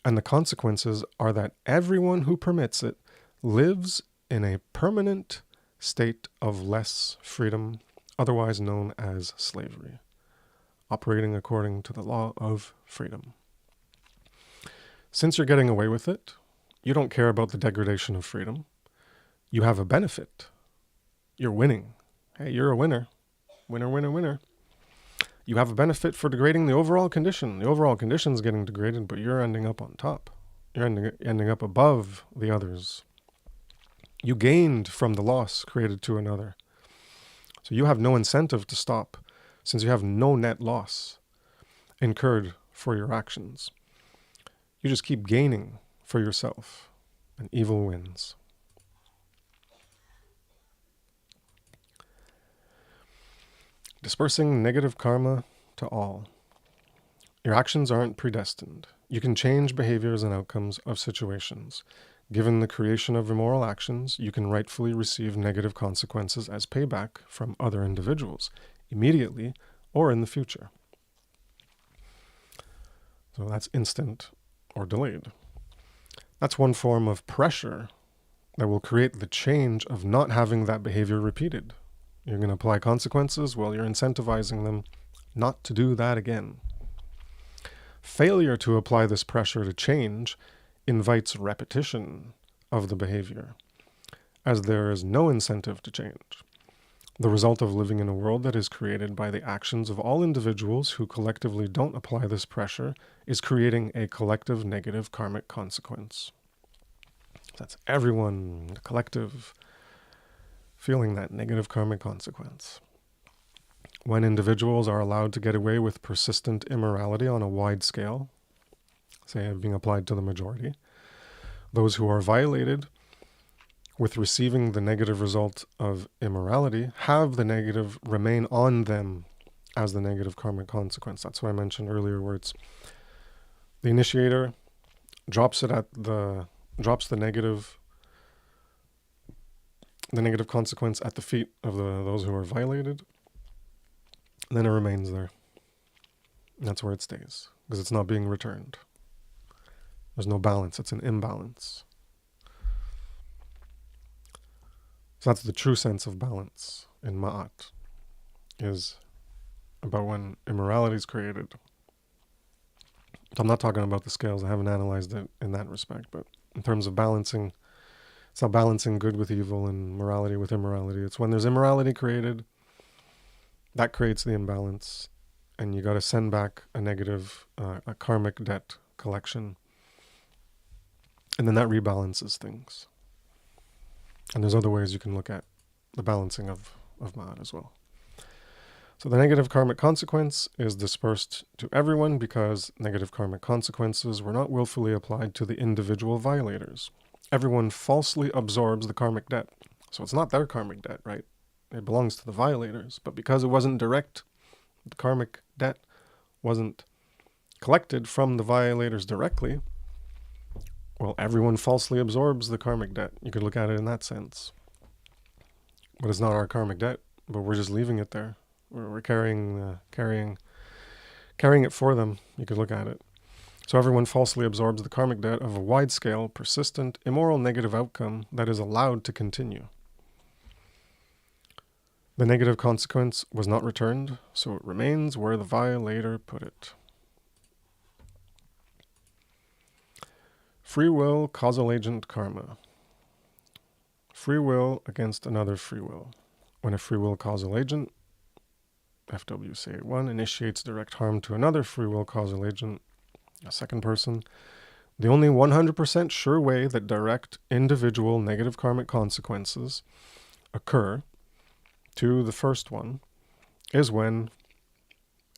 and the consequences are that everyone who permits it lives in a permanent state of less freedom, otherwise known as slavery, operating according to the law of freedom. Since you're getting away with it, you don't care about the degradation of freedom. You have a benefit. You're winning. Hey, you're a winner. Winner, winner, winner. You have a benefit for degrading the overall condition. The overall condition is getting degraded, but you're ending up on top. You're ending up above the others. You gained from the loss created to another. So you have no incentive to stop, since you have no net loss incurred for your actions. You just keep gaining for yourself, and evil wins. Dispersing negative karma to all. Your actions aren't predestined. You can change behaviors and outcomes of situations. Given the creation of immoral actions, you can rightfully receive negative consequences as payback from other individuals, immediately or in the future. So that's instant or delayed. That's one form of pressure that will create the change of not having that behavior repeated. You're going to apply consequences, well, you're incentivizing them not to do that again. Failure to apply this pressure to change invites repetition of the behavior, as there is no incentive to change. The result of living in a world that is created by the actions of all individuals who collectively don't apply this pressure is creating a collective negative karmic consequence. That's everyone, the collective, feeling that negative karmic consequence. When individuals are allowed to get away with persistent immorality on a wide scale, say being applied to the majority, those who are violated with receiving the negative result of immorality have the negative remain on them as the negative karmic consequence. That's what I mentioned earlier, where it's the initiator drops the negative consequence at the feet of those who are violated, and then it remains there. And that's where it stays, because it's not being returned. There's no balance. It's an imbalance. So that's the true sense of balance in Ma'at, is about when immorality is created. So I'm not talking about the scales. I haven't analyzed it in that respect, but in terms of balancing, it's not balancing good with evil and morality with immorality. It's when there's immorality created, that creates the imbalance, and you got to send back a negative, a karmic debt collection, and then that rebalances things. And there's other ways you can look at the balancing of Ma'at as well. So the negative karmic consequence is dispersed to everyone because negative karmic consequences were not willfully applied to the individual violators. Everyone falsely absorbs the karmic debt. So it's not their karmic debt, right? It belongs to the violators. But because it wasn't direct, the karmic debt wasn't collected from the violators directly, well, everyone falsely absorbs the karmic debt. You could look at it in that sense. But it's not our karmic debt, but we're just leaving it there. We're carrying it for them. You could look at it. So everyone falsely absorbs the karmic debt of a wide-scale, persistent, immoral negative outcome that is allowed to continue. The negative consequence was not returned, so it remains where the violator put it. Free will, causal agent, karma. Free will against another free will. When a free will causal agent, FWC1, initiates direct harm to another free will causal agent, a second person, the only 100% sure way that direct individual negative karmic consequences occur to the first one is when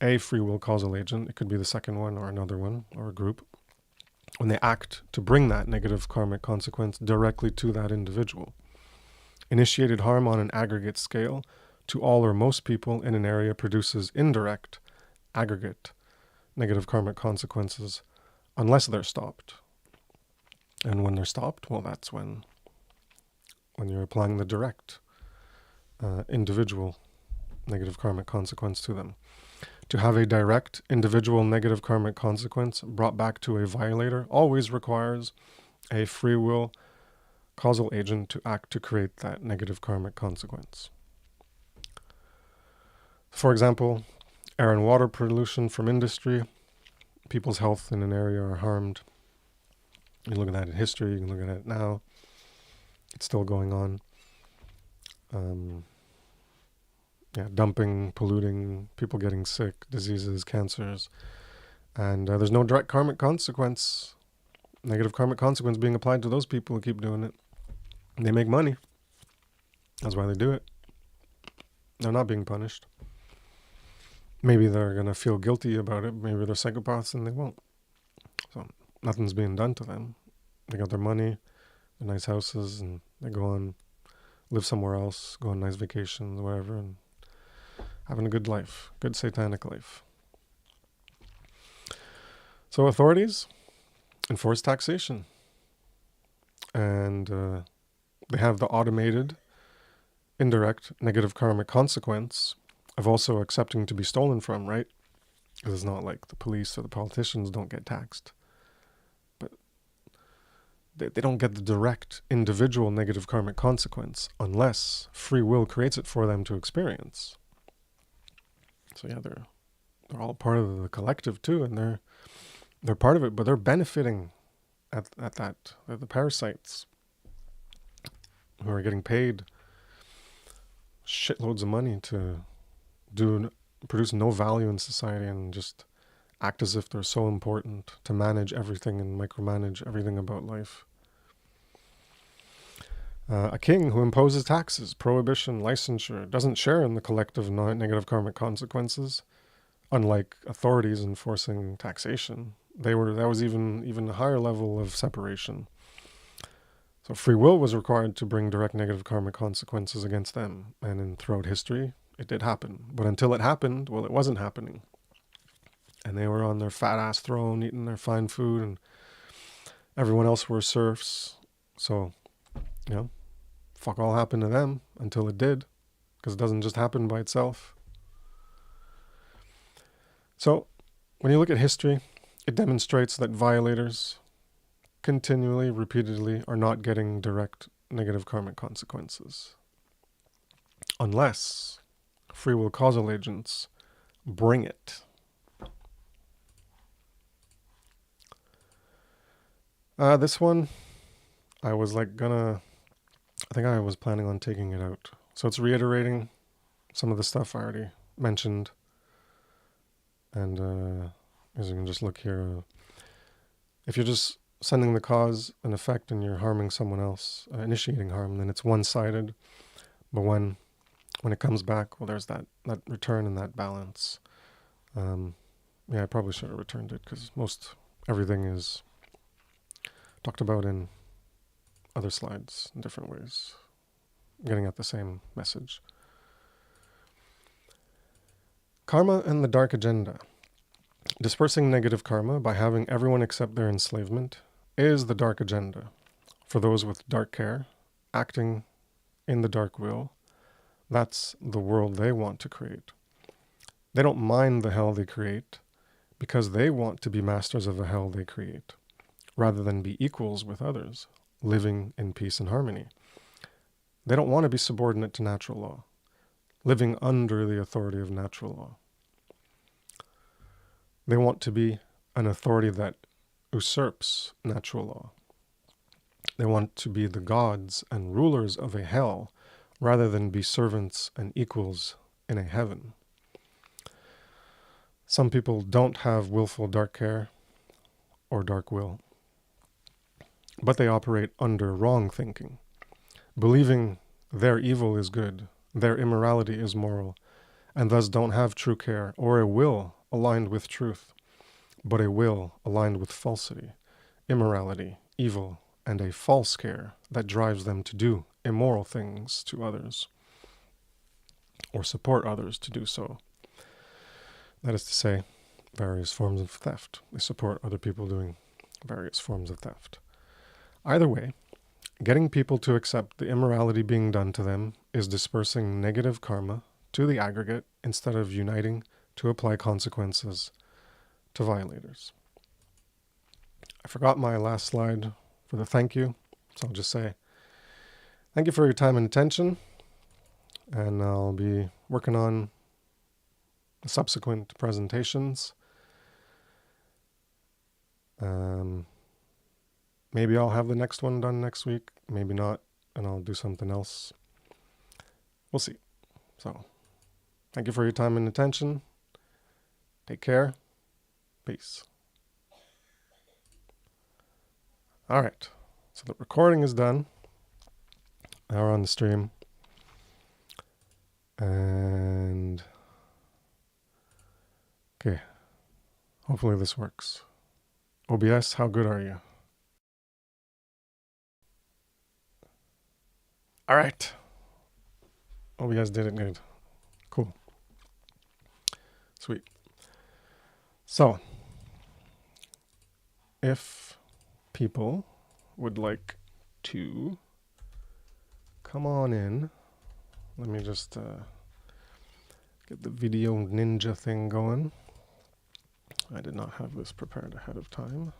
a free will causal agent, it could be the second one or another one or a group, when they act to bring that negative karmic consequence directly to that individual. Initiated harm on an aggregate scale to all or most people in an area produces indirect, aggregate, negative karmic consequences unless they're stopped. And when they're stopped, well, that's when you're applying the direct, individual negative karmic consequence to them. To have a direct individual negative karmic consequence brought back to a violator always requires a free will causal agent to act to create that negative karmic consequence. For example, air and water pollution from industry, people's health in an area are harmed. You look at that in history, you can look at it now. It's still going on. Dumping, polluting, people getting sick, diseases, cancers. And there's no direct karmic consequence, negative karmic consequence being applied to those people who keep doing it. They make money. That's why they do it. They're not being punished. Maybe they're going to feel guilty about it. Maybe they're psychopaths and they won't. So nothing's being done to them. They got their money, their nice houses, and they go on, live somewhere else, go on nice vacations, whatever, and having a good life, good satanic life. So authorities enforce taxation. And they have the automated, indirect, negative karmic consequence of also accepting to be stolen from, right? Because it's not like the police or the politicians don't get taxed. But they don't get the direct, individual negative karmic consequence unless free will creates it for them to experience. So yeah, they're all part of the collective too, and they're part of it, but they're benefiting at that. They're the parasites who are getting paid shitloads of money to produce no value in society and just act as if they're so important, to manage everything and micromanage everything about life. A king who imposes taxes, prohibition, licensure, doesn't share in the collective negative karmic consequences, unlike authorities enforcing taxation. That was even a higher level of separation. So free will was required to bring direct negative karmic consequences against them. And throughout history, it did happen. But until it happened, well, it wasn't happening. And they were on their fat ass throne, eating their fine food, and everyone else were serfs. So, fuck all happened to them until it did, because it doesn't just happen by itself. So, when you look at history, it demonstrates that violators continually, repeatedly are not getting direct negative karmic consequences. Unless free will causal agents bring it. This one, I was I think I was planning on taking it out. So it's reiterating some of the stuff I already mentioned. And as you can just look here, if you're just sending the cause and effect and you're harming someone else, initiating harm, then it's one-sided. But when when it comes back, well, there's that return and that balance. Yeah, I probably should have returned it because everything is talked about in other slides in different ways, getting at the same message. Karma and the dark agenda. Dispersing negative karma by having everyone accept their enslavement is the dark agenda. For those with dark care, acting in the dark will, that's the world they want to create. They don't mind the hell they create because they want to be masters of the hell they create, rather than be equals with others, living in peace and harmony. They don't want to be subordinate to natural law, living under the authority of natural law. They want to be an authority that usurps natural law. They want to be the gods and rulers of a hell rather than be servants and equals in a heaven. Some people don't have willful dark care or dark will, but they operate under wrong thinking, believing their evil is good, their immorality is moral, and thus don't have true care or a will aligned with truth, but a will aligned with falsity, immorality, evil, and a false care that drives them to do immoral things to others or support others to do so. That is to say, various forms of theft. They support other people doing various forms of theft. Either way, getting people to accept the immorality being done to them is dispersing negative karma to the aggregate instead of uniting to apply consequences to violators. I forgot my last slide for the thank you, so I'll just say thank you for your time and attention, and I'll be working on subsequent presentations. Maybe I'll have the next one done next week, maybe not, and I'll do something else. We'll see. So, thank you for your time and attention. Take care. Peace. All right, so the recording is done. Now we're on the stream. And okay, hopefully this works. OBS, how good are you? All right. OBS did it good. Cool. Sweet. So, if people would like to come on in, let me just get the video ninja thing going. I did not have this prepared ahead of time.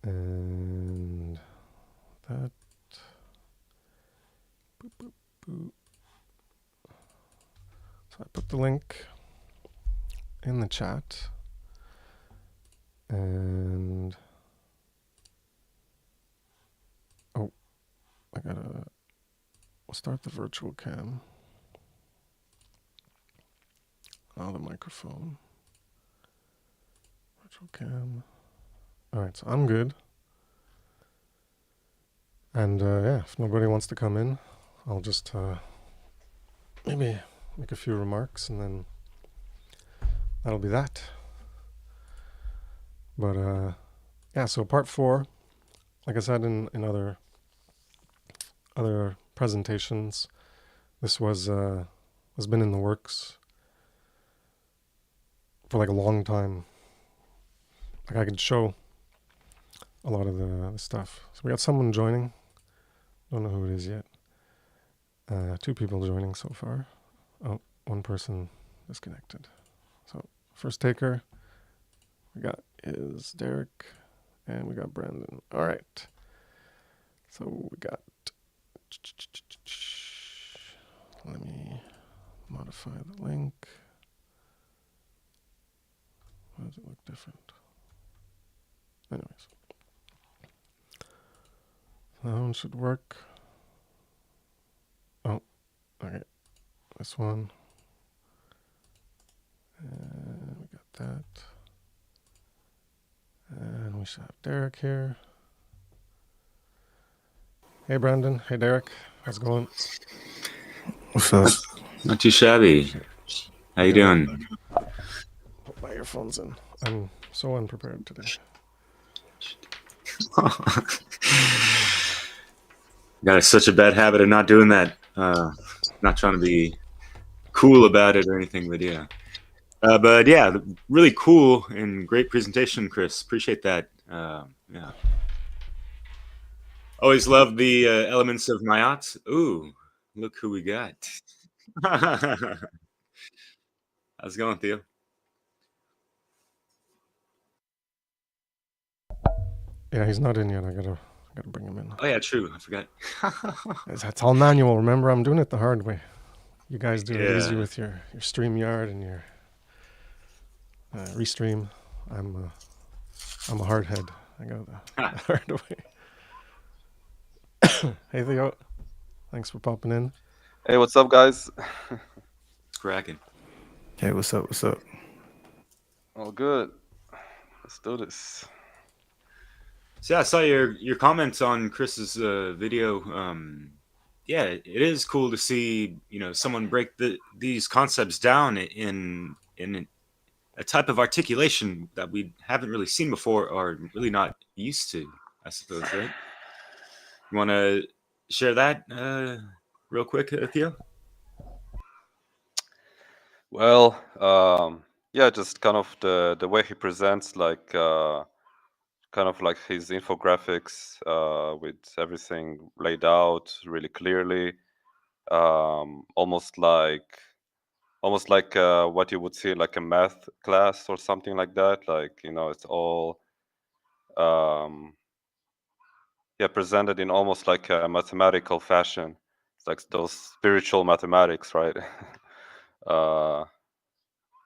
And that. Boop, boop, boop. So I put the link in the chat. And oh, we'll start the virtual cam. Oh, the microphone. Virtual cam. All right, so I'm good. And yeah, if nobody wants to come in, I'll just maybe make a few remarks and then that'll be that. But yeah, so part 4, like I said in other presentations, this has been in the works for like a long time. Like I could show a lot of the stuff. So we got someone joining. Don't know who it is yet. 2 people joining so far. Oh, 1 person disconnected. So first taker we got is Derek, and we got Brandon. All right. So we got. Let me modify the link. Why does it look different? Anyways. That one should work. Oh, okay. This one. And we got that. And we should have Derek here. Hey, Brandon. Hey, Derek. How's it going?
What's up?
Not too shabby. How you
Gotta
doing?
put my earphones in. I'm so unprepared today.
Got such a bad habit of not doing that. Not trying to be cool about it or anything, but yeah. But yeah, really cool and great presentation, Chris. Appreciate that. Yeah. Always love the elements of Mayat. Ooh, look who we got. How's it going, Theo?
Yeah, he's not in yet. I gotta bring him in.
Oh yeah, true. I forgot.
It's all manual. Remember, I'm doing it the hard way. You guys do it easy
Yeah.
with your StreamYard and your Restream. I'm a hard head. I go the hard way. Hey, Theo. Thanks for popping in.
Hey, what's up, guys?
It's cracking.
Hey, what's up? What's up?
All good. Let's do this.
So yeah, I saw your comments on Chris's video. Yeah, it is cool to see someone break these concepts down in a type of articulation that we haven't really seen before or really not used to, I suppose, right? You want to share that real quick, Theo?
Well, yeah, just kind of the way he presents, like kind of like his infographics with everything laid out really clearly, almost like what you would see like a math class or something like that. Like it's all yeah, presented in almost like a mathematical fashion. It's like those spiritual mathematics, right? uh,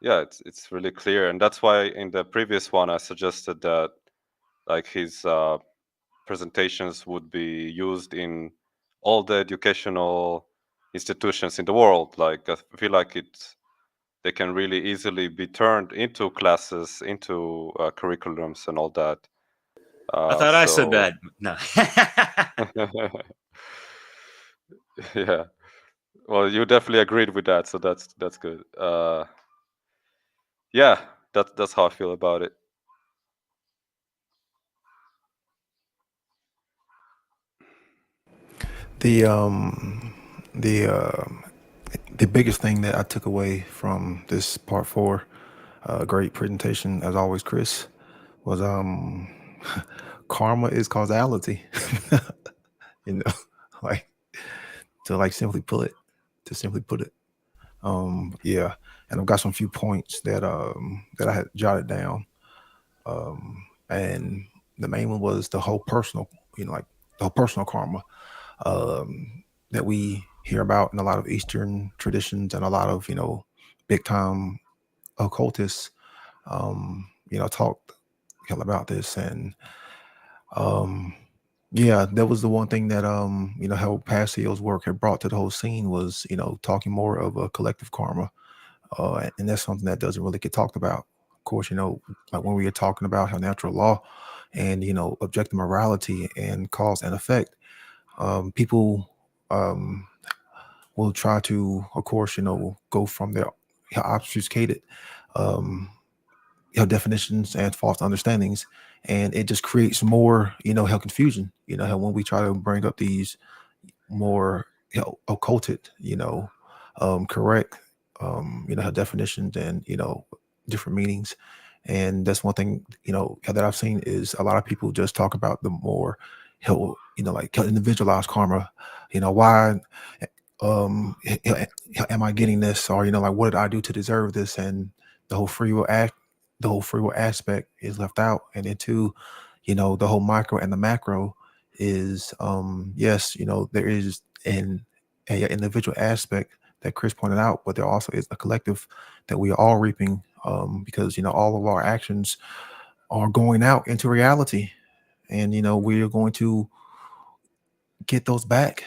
yeah, it's really clear, and that's why in the previous one I suggested that like his presentations would be used in all the educational institutions in the world. Like I feel like they can really easily be turned into classes, into curriculums, and all that.
I thought I said
So
that. No.
yeah. Well, you definitely agreed with that, so that's good. Yeah, that's how I feel about it.
The um the uh the biggest thing that I took away from this part four, great presentation as always, Chris, was karma is causality. you know, like to simply put it. Yeah, and I've got some few points that I had jotted down. And the main one was the whole personal, like the whole personal karma that we hear about in a lot of Eastern traditions and a lot of big time occultists talked about this. And yeah, that was the one thing that how Pascal's work had brought to the whole scene was talking more of a collective karma, and that's something that doesn't really get talked about. Of course, like when we are talking about how natural law and objective morality and cause and effect, people will try to, of course, go from their obfuscated definitions and false understandings, and it just creates more hell confusion. How when we try to bring up these more occulted correct how definitions and different meanings. And that's one thing that I've seen is a lot of people just talk about the more like individualized karma. Why am I getting this, or like what did I do to deserve this? And the whole free will aspect is left out. And then two, the whole micro and the macro is yes, there is a individual aspect that Chris pointed out, but there also is a collective that we are all reaping, because all of our actions are going out into reality, and we are going to get those back.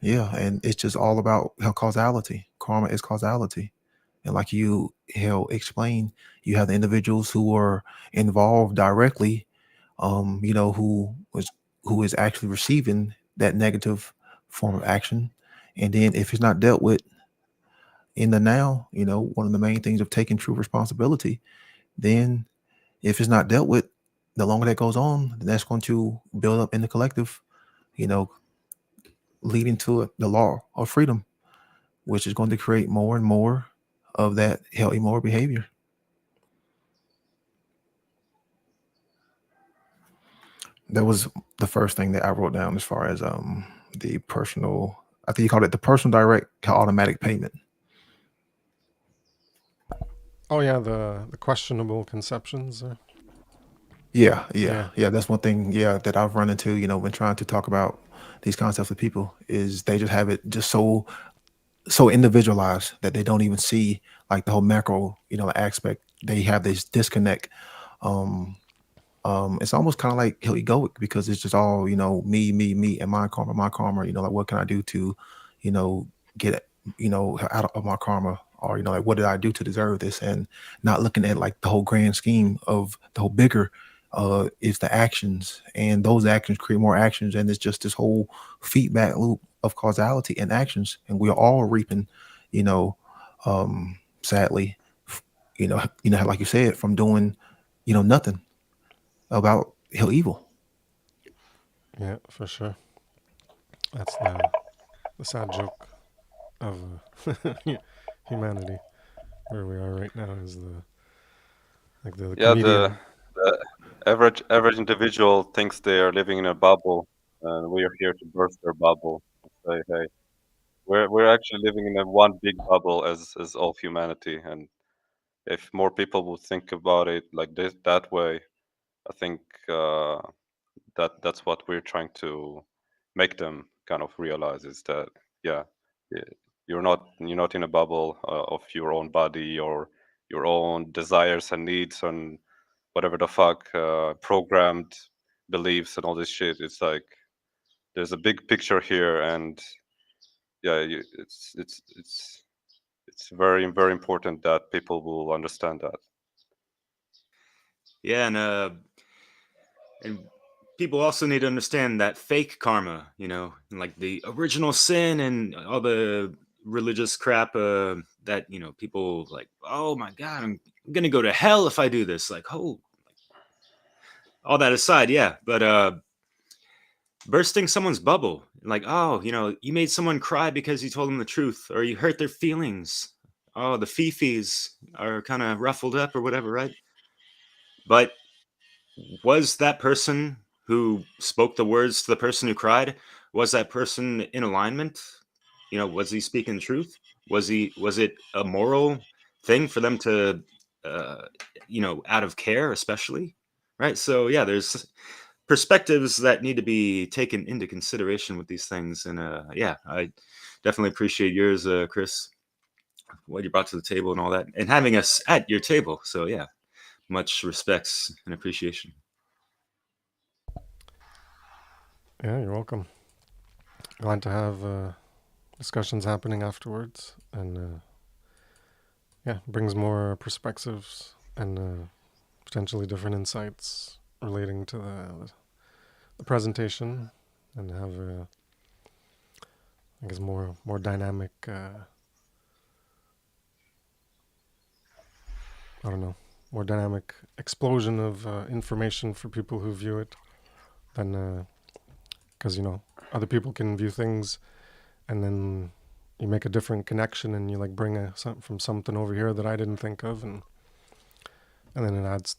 Yeah, and it's just all about how causality. Karma is causality. And like you explained, you have the individuals who are involved directly, who is actually receiving that negative form of action. And then if it's not dealt with in the now, one of the main things of taking true responsibility, then if it's not dealt with, the longer that goes on, that's going to build up in the collective, you know, leading to the law of freedom, which is going to create more and more of that healthy moral behavior. That was the first thing that I wrote down as far as the personal. I think you called it the personal direct automatic payment.
Oh yeah, the questionable conceptions.
Yeah. That's one thing. Yeah, that I've run into. When trying to talk about these concepts with people, is they just have it just so individualized that they don't even see like the whole macro aspect. They have this disconnect. Um, it's almost kind of like egoic because it's just all me, and my karma, my karma. Like what can I do to, you know, get out of my karma, or like what did I do to deserve this, and not looking at like the whole grand scheme of the whole bigger. Is the actions, and those actions create more actions, and it's just this whole feedback loop of causality and actions, and we're all reaping, you know, sadly, like you said, from doing, nothing about evil.
Yeah, for sure. That's the sad joke of humanity. Where we are right now is the
Yeah, the
comedian.
average individual thinks they are living in a bubble, and we are here to burst their bubble. Say, hey, we're actually living in a one big bubble as all humanity, and if more people would think about it like this that way, I think uh, that's what we're trying to make them kind of realize is that yeah, you're not in a bubble of your own body or your own desires and needs and whatever the fuck programmed beliefs and all this shit. It's like there's a big picture here, and yeah, it's very very important that people will understand that.
Yeah, and people also need to understand that fake karma, and like the original sin and all the religious crap that people like. Oh my God, I'm gonna go to hell if I do this. Like, oh, all that aside, yeah, but bursting someone's bubble, like, oh, you made someone cry because you told them the truth, or you hurt their feelings. Oh, the fifis are kind of ruffled up or whatever, right? But was that person who spoke the words to the person who cried, was that person in alignment? Was he speaking truth? Was it a moral thing for them to uh out of care, especially, right? So yeah, there's perspectives that need to be taken into consideration with these things. And yeah, I definitely appreciate yours, Chris, what you brought to the table and all that, and having us at your table. So yeah, much respects and appreciation.
Yeah, you're welcome. Glad to have discussions happening afterwards, and yeah, brings more perspectives and potentially different insights relating to the presentation, and have I guess more dynamic. I don't know, more dynamic explosion of information for people who view it than because other people can view things and then you make a different connection and you like bring something from something over here that I didn't think of, and then it adds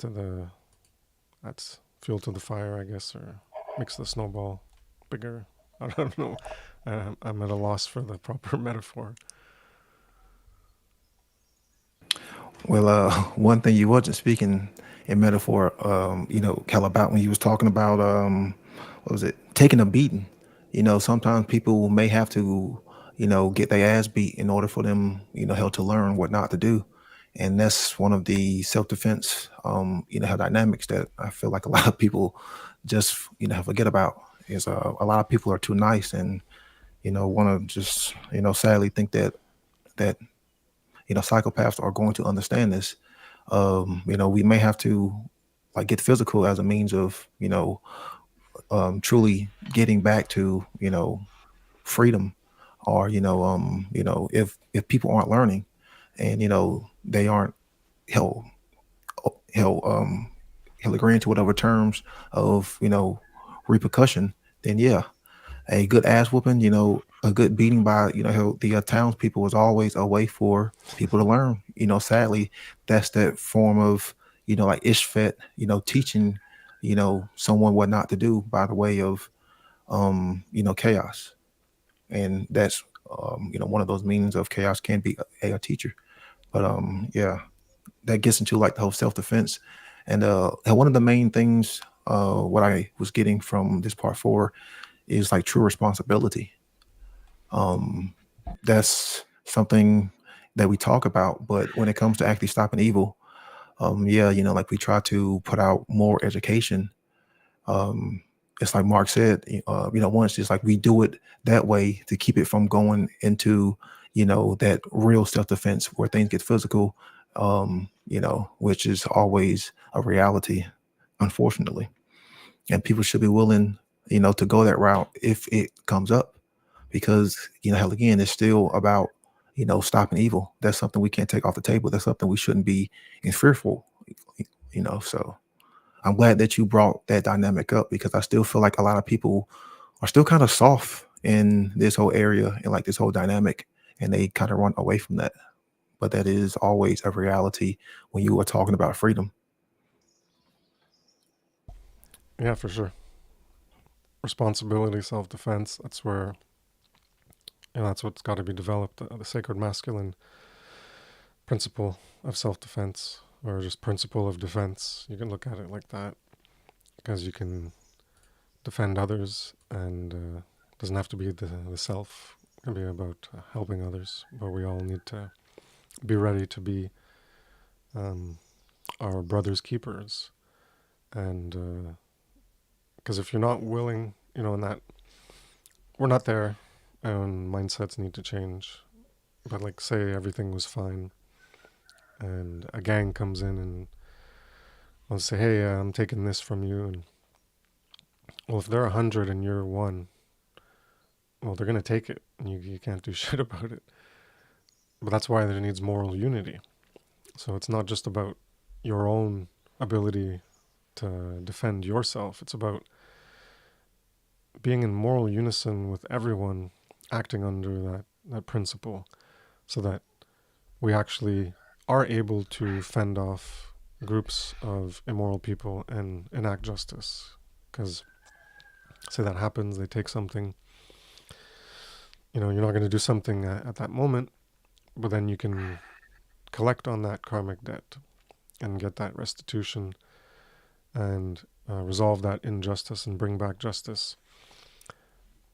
fuel to the fire, I guess, or makes the snowball bigger. I don't know. I'm at a loss for the proper metaphor.
Well, one thing you wasn't speaking in metaphor, Cal, about when you was talking about what was it, taking a beating. Sometimes people may have to, get their ass beat in order for them, hell, to learn what not to do. And that's one of the self-defense, how dynamics that I feel like a lot of people just, forget about. Is a lot of people are too nice and, want to just, sadly think that psychopaths are going to understand this. We may have to like get physical as a means of, truly getting back to, freedom, or, if people aren't learning, and, they aren't held, held, um, held agreeing to whatever terms of, repercussion, then yeah, a good ass whooping, a good beating by, the townspeople is always a way for people to learn. Sadly, that's that form of, like Ishfet, teaching, someone what not to do by the way of, chaos. And that's, one of those meanings of chaos can be a teacher. But yeah, that gets into like the whole self-defense. And one of the main things, what I was getting from this part 4 is like true responsibility. That's something that we talk about, but when it comes to actually stopping evil, yeah, like we try to put out more education. It's like Mark said, once it's like we do it that way to keep it from going into, that real self-defense where things get physical, which is always a reality, unfortunately. And people should be willing, to go that route if it comes up, because, hell, again, it's still about, stopping evil. That's something we can't take off the table. That's something we shouldn't be in fearful, so I'm glad that you brought that dynamic up, because I still feel like a lot of people are still kind of soft in this whole area and like this whole dynamic, and they kind of run away from that. But that is always a reality when you are talking about freedom.
Yeah, for sure. Responsibility, self-defense, that's where, that's what's got to be developed. The sacred masculine principle of self-defense, or just principle of defense. You can look at it like that, because you can defend others, and doesn't have to be the self. It can be about helping others, but we all need to be ready to be our brother's keepers. And because if you're not willing, in that, we're not there, and mindsets need to change. But like, say everything was fine, and a gang comes in and I'll say, hey, I'm taking this from you. And well, if they're 100 and you're one, well, they're going to take it, and you can't do shit about it. But that's why there needs moral unity. So it's not just about your own ability to defend yourself. It's about being in moral unison with everyone, acting under that principle, so that we actually are able to fend off groups of immoral people and enact justice. Because say that happens, they take something, you're not going to do something at that moment, but then you can collect on that karmic debt and get that restitution, and resolve that injustice and bring back justice,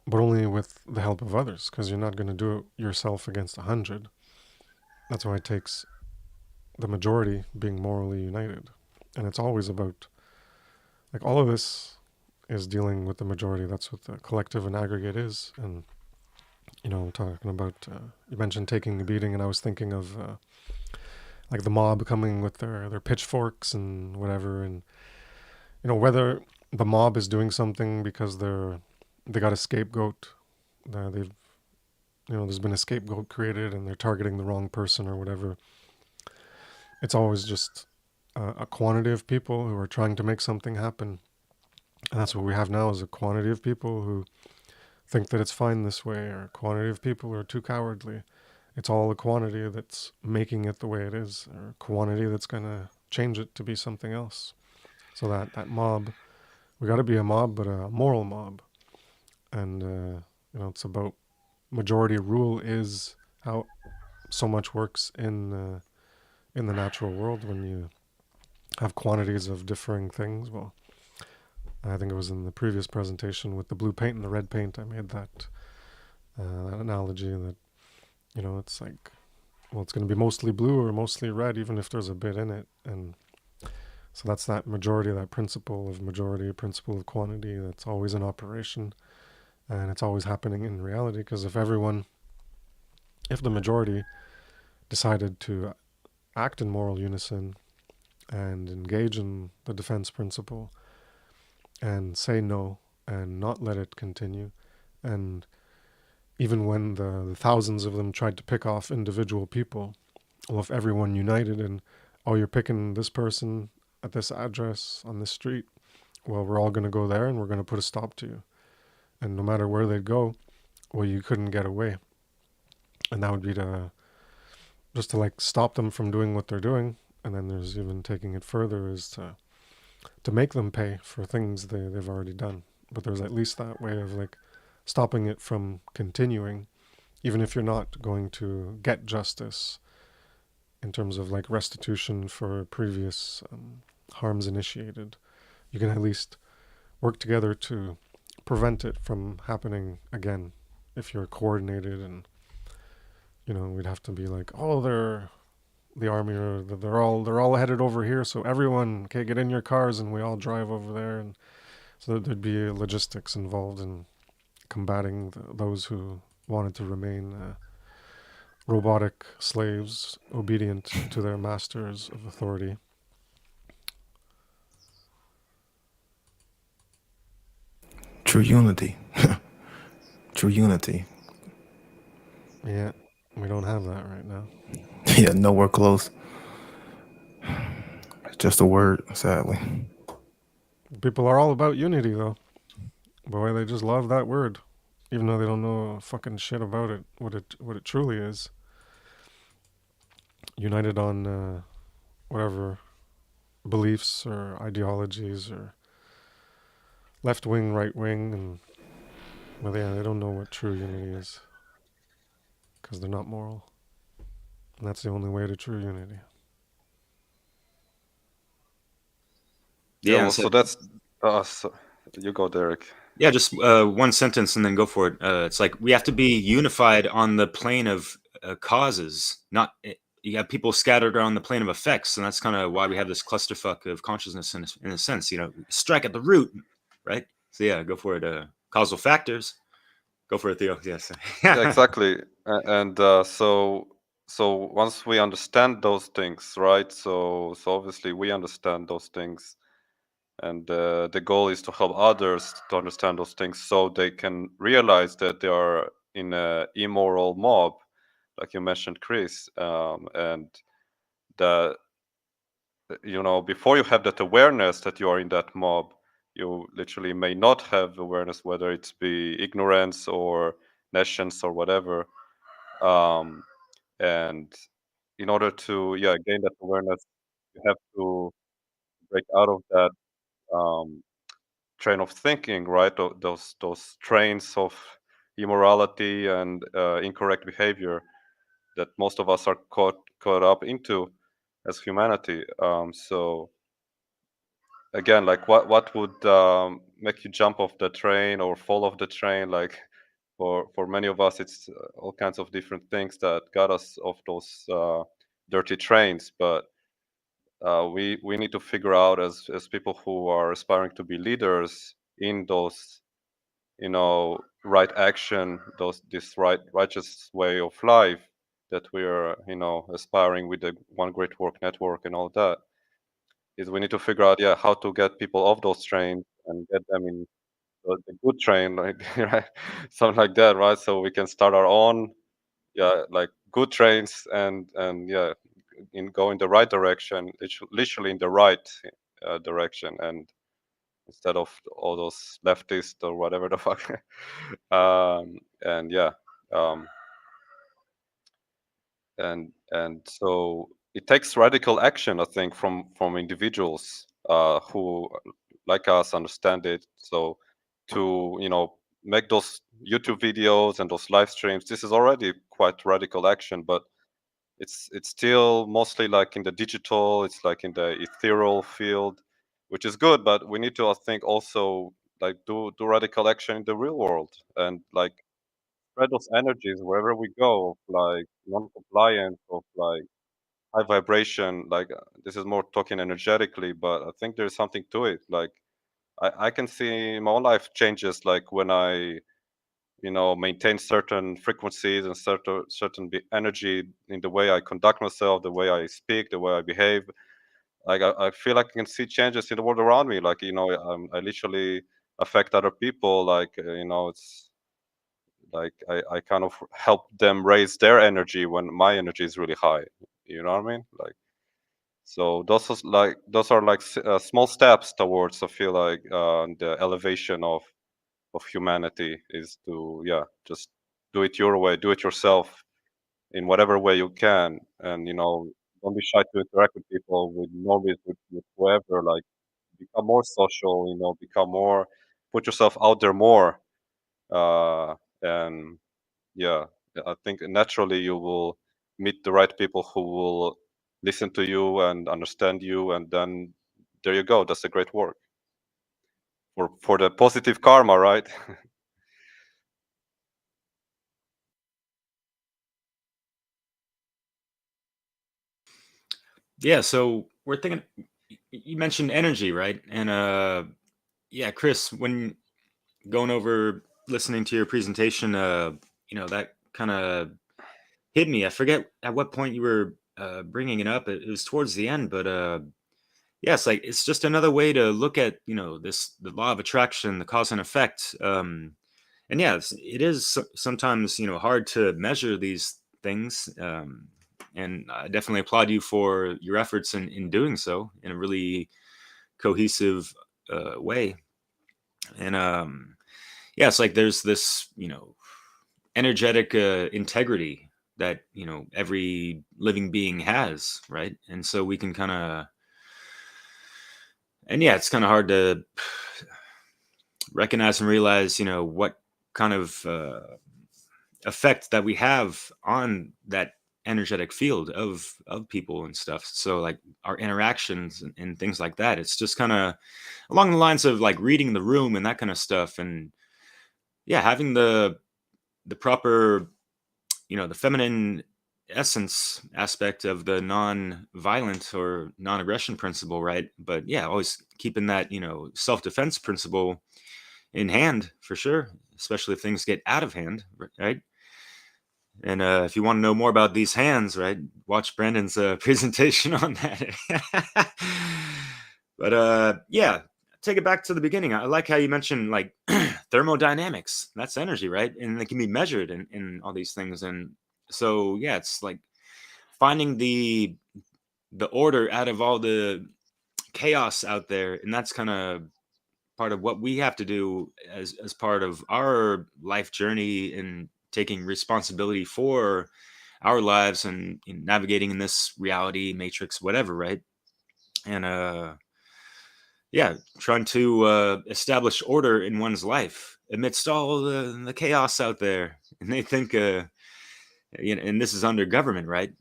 but only with the help of others, because you're not going to do it yourself against 100. That's why it takes the majority being morally united. And it's always about, like, all of this is dealing with the majority. That's what the collective and aggregate is. And, talking about, you mentioned taking a beating, and I was thinking of, like, the mob coming with their pitchforks and whatever. And, whether the mob is doing something because they got a scapegoat, they've, there's been a scapegoat created and they're targeting the wrong person or whatever. It's always just a quantity of people who are trying to make something happen. And that's what we have now, is a quantity of people who think that it's fine this way, or a quantity of people who are too cowardly. It's all a quantity that's making it the way it is, or a quantity that's going to change it to be something else. So that mob, we got to be a mob, but a moral mob. And, it's about majority rule is how so much works in the natural world when you have quantities of differing things. Well, I think it was in the previous presentation with the blue paint and the red paint, I made that analogy that, it's like, well, it's going to be mostly blue or mostly red, even if there's a bit in it. And so that's that majority, that principle of majority, principle of quantity, that's always in operation. And it's always happening in reality, because if the majority decided to act in moral unison and engage in the defense principle and say no and not let it continue. And even when the thousands of them tried to pick off individual people, well, if everyone united and, oh, you're picking this person at this address on this street, well, we're all going to go there and we're going to put a stop to you. And no matter where they'd go, well, you couldn't get away. And that would be just to like stop them from doing what they're doing. And then there's even taking it further is to make them pay for things they've already done. But there's at least that way of like stopping it from continuing, even if you're not going to get justice in terms of like restitution for previous harms initiated. You can at least work together to prevent it from happening again if you're coordinated. And we'd have to be like, oh, they're the army, or they're all headed over here, so everyone, okay, get in your cars and we all drive over there. And so there'd be logistics involved in combating those who wanted to remain robotic slaves, obedient to their masters of authority.
True unity. True unity.
Yeah, we don't have that right now.
Yeah, nowhere close. Just a word, sadly.
People are all about unity, though. Boy, they just love that word, even though they don't know fucking shit about it, what it truly is. United on whatever beliefs or ideologies or left wing, right wing, and well, yeah, they don't know what true unity is because they're not moral, and that's the only way to true unity.
Yeah,
well, so that's so you go, Derek.
yeah, just one sentence and then go for it. It's like we have to be unified on the plane of causes, not you have people scattered on the plane of effects, and that's kind of why we have this clusterfuck of consciousness in a sense. Strike at the root, right? So yeah, go for it. Causal factors. Go for it, Theo. Yes.
Yeah, exactly. And so once we understand those things, right? So obviously we understand those things, and the goal is to help others to understand those things so they can realize that they are in a immoral mob, like you mentioned, Chris, and that before you have that awareness that you are in that mob, you literally may not have awareness, whether it's be ignorance or nations or whatever. And in order to gain that awareness, you have to break out of that train of thinking, right? Those trains of immorality and incorrect behavior that most of us are caught up into as humanity. So again, like what would make you jump off the train or fall off the train? Like for many of us, it's all kinds of different things that got us off those dirty trains. But we need to figure out as people who are aspiring to be leaders in those right action, this righteous way of life that we are aspiring with the One Great Work Network and all that, is we need to figure out how to get people off those trains and get them in the good train, like right, something like that, right? So we can start our own like good trains and go in the right direction, literally in the right direction, and instead of all those leftists or whatever the fuck. And um, and so it takes radical action, I think, from individuals who, like us, understand it. So to make those YouTube videos and those live streams, this is already quite radical action, but it's still mostly like in the digital, it's like in the ethereal field, which is good, but we need to, I think, also like do radical action in the real world and like spread those energies wherever we go, of like non-compliance, of like high vibration. Like this is more talking energetically, but I think there's something to it. Like I can see my own life changes, like when I maintain certain frequencies and certain energy in the way I conduct myself, the way I speak, the way I behave. Like I feel like I can see changes in the world around me. Like I literally affect other people, like it's like I kind of help them raise their energy when my energy is really high. You know what I mean? Like, so those are like small steps towards, I feel like, the elevation of humanity is to, yeah, just do it your way, do it yourself in whatever way you can, and don't be shy to interact with people, with normies, with whoever. Like, become more social, become more, put yourself out there more, and yeah, I think naturally you will meet the right people who will listen to you and understand you, and then there you go. That's a great work for the positive karma, right?
Yeah, so we're thinking you mentioned energy, right? And yeah, Chris, when going over listening to your presentation, that kind of hit me. I forget at what point you were bringing it up. It was towards the end, but yeah, it's just another way to look at the law of attraction, the cause and effect. And yeah, it is sometimes hard to measure these things. And I definitely applaud you for your efforts in doing so in a really cohesive way. And yeah, it's like there's this energetic integrity that every living being has, right? And so we can kind of, and yeah, it's kind of hard to recognize and realize what kind of effect that we have on that energetic field of people and stuff. So like our interactions and things like that, it's just kind of along the lines of like reading the room and that kind of stuff. And yeah, having the proper the feminine essence aspect of the non-violent or non-aggression principle, right? But yeah, always keeping that self-defense principle in hand for sure, especially if things get out of hand, right? And if you want to know more about these hands, right, watch Brandon's presentation on that. But yeah, take it back to the beginning. I like how you mentioned like thermodynamics. That's energy, right? And it can be measured in all these things. And so yeah, it's like finding the order out of all the chaos out there, and that's kind of part of what we have to do as part of our life journey and taking responsibility for our lives and navigating in this reality matrix, whatever, right? And yeah, trying to establish order in one's life amidst all the chaos out there. And they think and this is under government, right?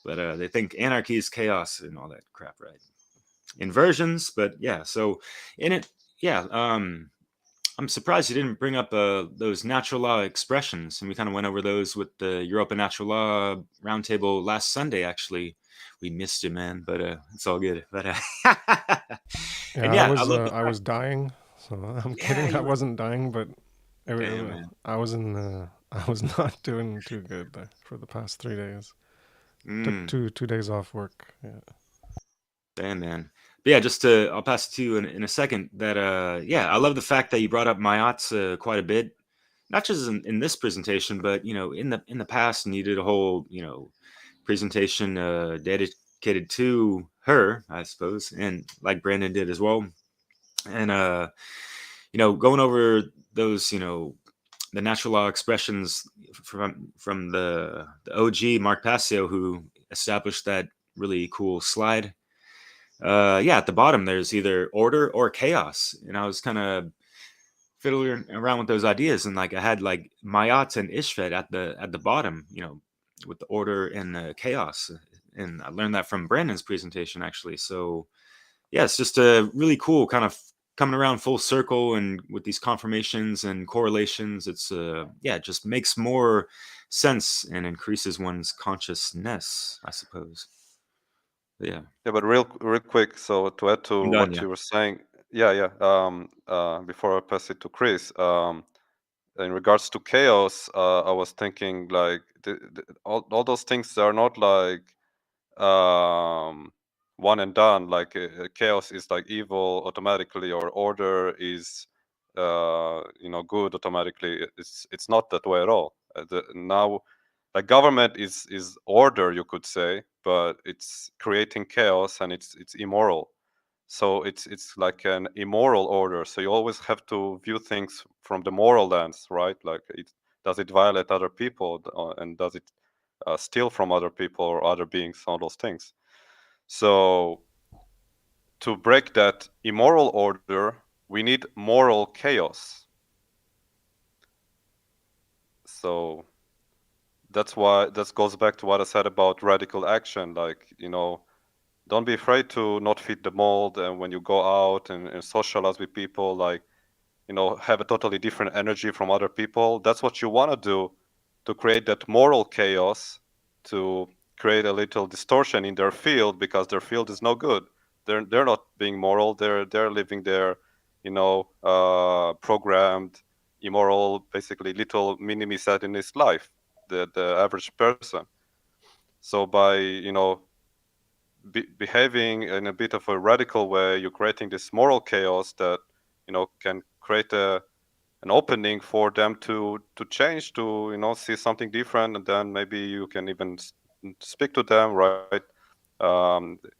But they think anarchy is chaos and all that crap, right? Inversions, but yeah, so in it, yeah, I'm surprised you didn't bring up those natural law expressions, and we kind of went over those with the Europa Natural Law Roundtable last Sunday. Actually, we missed you, man, but it's all good. But
Yeah,
and yeah, I love the
I
fact.
was dying, so I'm
Yeah,
kidding. I
you were.
wasn't dying, but
Damn, man.
I was in. I was not doing too good for the past 3 days. Took
Mm,
two days off work. Yeah.
damn, man. But yeah, I'll pass it to you in a second. That yeah, I love the fact that you brought up Mayat's quite a bit, not just in this presentation, but in the past, and you did a whole presentation dedicated to her, I suppose, and like Brandon did as well. And going over those, the natural law expressions from the OG Mark Passio, who established that really cool slide. Yeah, at the bottom there's either order or chaos, and I was kind of fiddling around with those ideas, and like I had like Mayat and Ishvet at the bottom, with the order and the chaos, and I learned that from Brandon's presentation actually. So yeah, it's just a really cool kind of coming around full circle, and with these confirmations and correlations, it's yeah, it just makes more sense and increases one's consciousness, I suppose. Yeah,
Yeah, but real quick, so to add to
I'm done.
what
Yeah.
you were saying, yeah. Before I pass it to Chris, in regards to chaos, I was thinking like all those things are not like um one and done. Like chaos is like evil automatically, or order is good automatically. It's not that way at all. Now, like, government is order, you could say, but it's creating chaos, and it's immoral. So it's like an immoral order. So you always have to view things from the moral lens, right? Like, does it violate other people, and does it steal from other people or other beings, all those things. So to break that immoral order, we need moral chaos. So that's why, that goes back to what I said about radical action. Like, don't be afraid to not fit the mold, and when you go out and socialize with people, like, have a totally different energy from other people. That's what you want to do, to create that moral chaos, to create a little distortion in their field, because their field is no good. They're not being moral. They're living their, programmed, immoral, basically little mini misogynist life, the average person. So by behaving in a bit of a radical way, you're creating this moral chaos that can create an opening for them to change, to see something different, and then maybe you can even speak to them, right?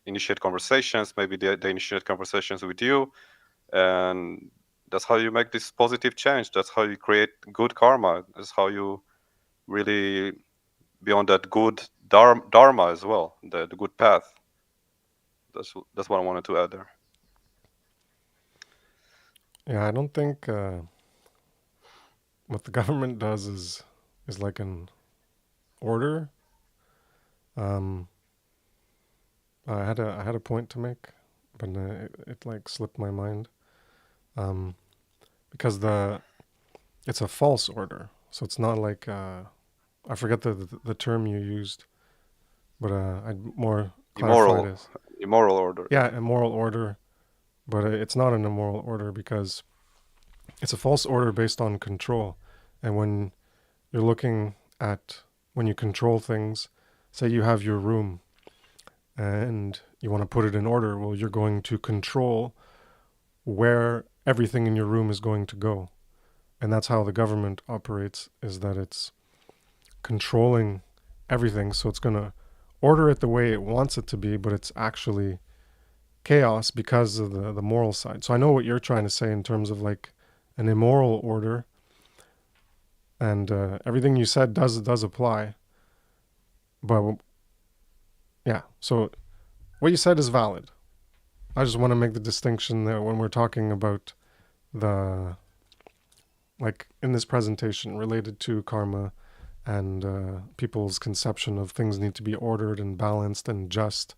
Initiate conversations. Maybe they initiate conversations with you, and that's how you make this positive change. That's how you create good karma. That's how you really be on that good dharma as well, the good path. That's what I wanted to add there.
Yeah, I don't think what the government does is like an order. I had a point to make, but it like slipped my mind. Because it's a false order, so it's not like I forget the term you used, but I'd more clarify this.
Immoral order.
Yeah, immoral order, but it's not an immoral order because it's a false order based on control. And when you're looking at, when you control things, say you have your room and you want to put it in order, well, you're going to control where everything in your room is going to go. And that's how the government operates, is that it's controlling everything. So it's going to order it the way it wants it to be, but it's actually chaos because of the moral side. So I know what you're trying to say in terms of like an immoral order, and everything you said does apply. But yeah, so what you said is valid. I just want to make the distinction that when we're talking about the, like in this presentation related to karma and people's conception of things need to be ordered and balanced and just,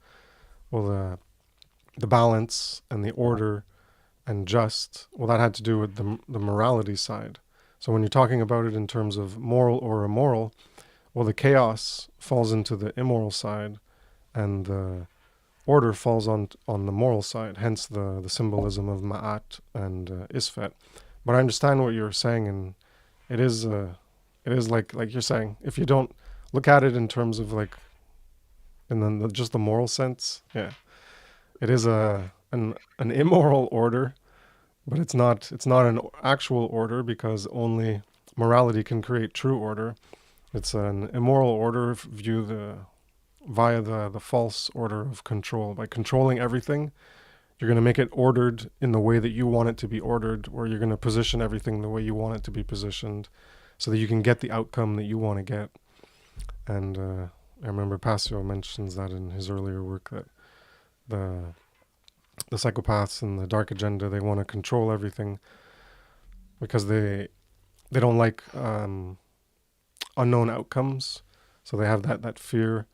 well, the balance and the order and just, well, that had to do with the morality side. So when you're talking about it in terms of moral or immoral, well, the chaos falls into the immoral side, and the order falls on the moral side. Hence the symbolism of Ma'at and Isfet. But I understand what you're saying, and it is like you're saying, if you don't look at it in terms of like, in just the moral sense, yeah, it is an immoral order. But it's not an actual order, because only morality can create true order. It's an immoral order viewed via the false order of control. By controlling everything, you're going to make it ordered in the way that you want it to be ordered, or you're going to position everything the way you want it to be positioned, so that you can get the outcome that you want to get. And I remember Passio mentions that in his earlier work, that the psychopaths and the dark agenda, they want to control everything because they don't like unknown outcomes. So they have that fear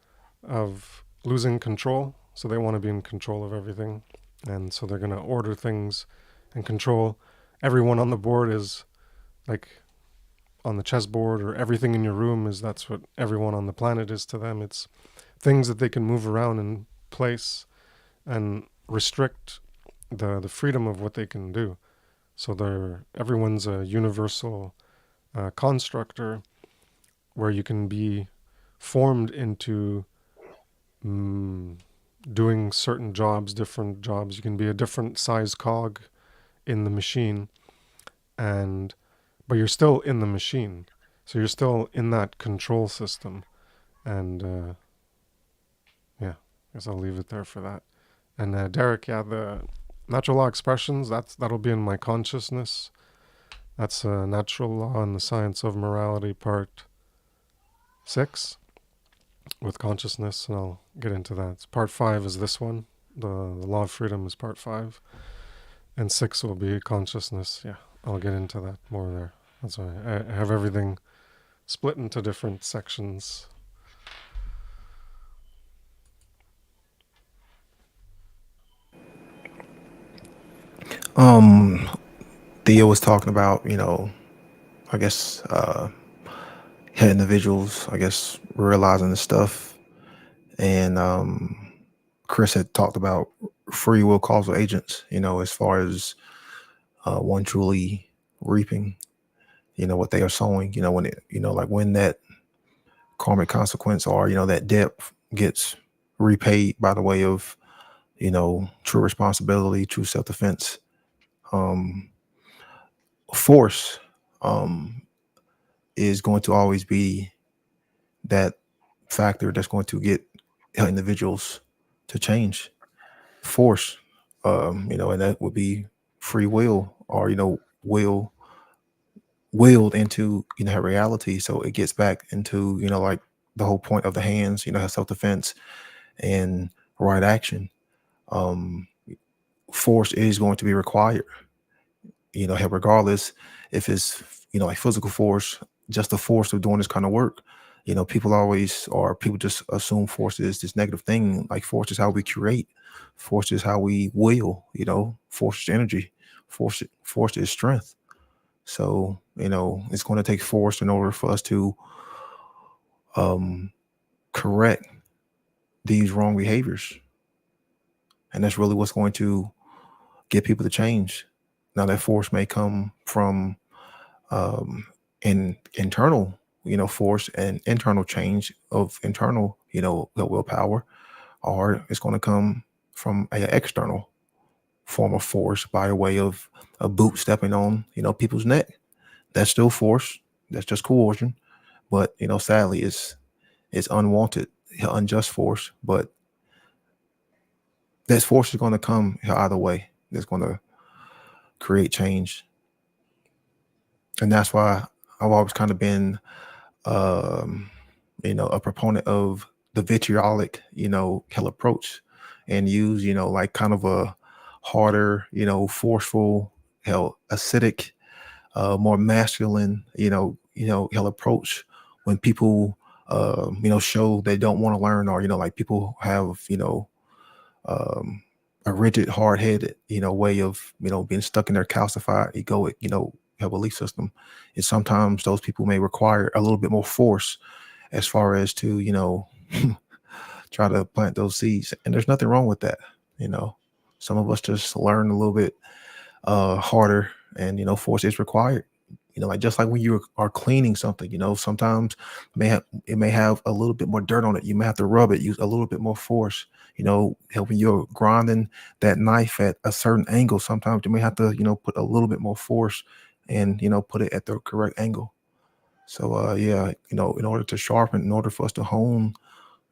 of losing control. So they want to be in control of everything. And so they're going to order things and control. Everyone on the board is like on the chessboard, or everything in your room is, that's what everyone on the planet is to them. It's things that they can move around and place and restrict the freedom of what they can do. So everyone's a universal constructor, where you can be formed into doing certain jobs, different jobs. You can be a different size cog in the machine, but you're still in the machine, so you're still in that control system. And yeah, I guess I'll leave it there for that. And Derek, yeah, the natural law expressions, that'll be in my consciousness. That's natural law and the science of morality, part 6, with consciousness, and I'll get into that. So part 5 is this one. The law of freedom is part 5, and 6 will be consciousness. Yeah, I'll get into that more there. That's why I have everything split into different sections.
Theo was talking about, I guess individuals, I guess, realizing the stuff, and Chris had talked about free will causal agents, as far as one truly reaping, what they are sowing, when it, like when that karmic consequence, or that debt gets repaid by the way of, true responsibility, true self-defense. Force is going to always be that factor that's going to get individuals to change. Force, and that would be free will, or willed into her reality. So it gets back into like the whole point of the hands, self-defense and right action. Force is going to be required, regardless if it's like physical force, just the force of doing this kind of work. People just assume force is this negative thing. Like, force is how we create, force is how we will, force is energy, force is strength. So it's going to take force in order for us to correct these wrong behaviors, and that's really what's going to get people to change. Now, that force may come from internal, force and internal change of internal, the willpower, or it's going to come from an external form of force by way of a boot stepping on, people's neck. That's still force. That's just coercion. But, sadly, it's unwanted, unjust force. But that force is going to come either way. It's going to create change. And that's why I've always kind of been, a proponent of the vitriolic, approach, and use, like kind of a harder, forceful, acidic, more masculine, approach when people, show they don't want to learn, or, like people have, a rigid, hard-headed, way of, being stuck in their calcified, egoic, belief system. And sometimes those people may require a little bit more force as far as to, try to plant those seeds. And there's nothing wrong with that. Some of us just learn a little bit harder, and, force is required. Like, just like when you are cleaning something, sometimes it may have a little bit more dirt on it. You may have to rub it, use a little bit more force, helping you're grinding that knife at a certain angle. Sometimes you may have to, put a little bit more force and, put it at the correct angle. So, yeah, in order to sharpen, in order for us to hone,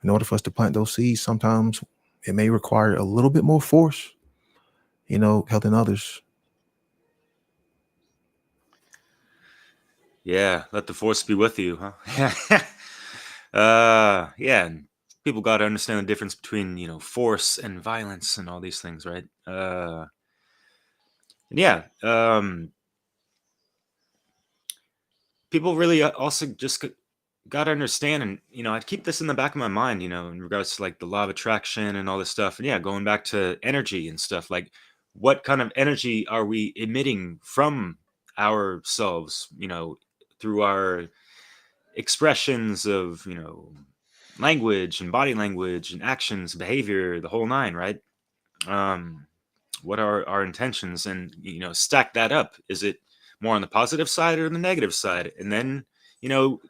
in order for us to plant those seeds, sometimes it may require a little bit more force, helping others.
Yeah, let the force be with you, huh? Yeah, and people got to understand the difference between force and violence and all these things, right? And yeah, people really also just got to understand, and I'd keep this in the back of my mind, in regards to like the law of attraction and all this stuff, and yeah, going back to energy and stuff, like what kind of energy are we emitting from ourselves, through our expressions of language and body language and actions, behavior, the whole nine, right? What are our intentions, and stack that up. Is it more on the positive side or the negative side? And then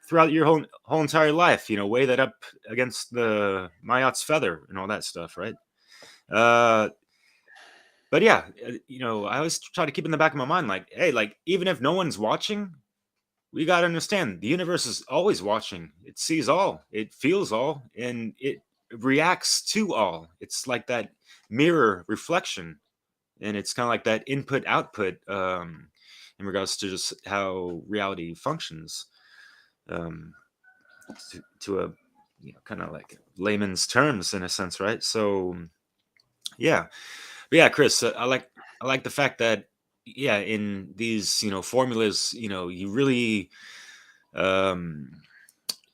throughout your whole entire life, weigh that up against the Mayat's feather and all that stuff, right? But yeah, I always try to keep in the back of my mind, like, hey, like, even if no one's watching, we got to understand the universe is always watching. It sees all, it feels all, and it reacts to all. It's like that mirror reflection, and it's kind of like that input output, in regards to just how reality functions, um, to a kind of like layman's terms in a sense, right? So yeah. But yeah, Chris, I like the fact that, yeah, in these formulas, you really um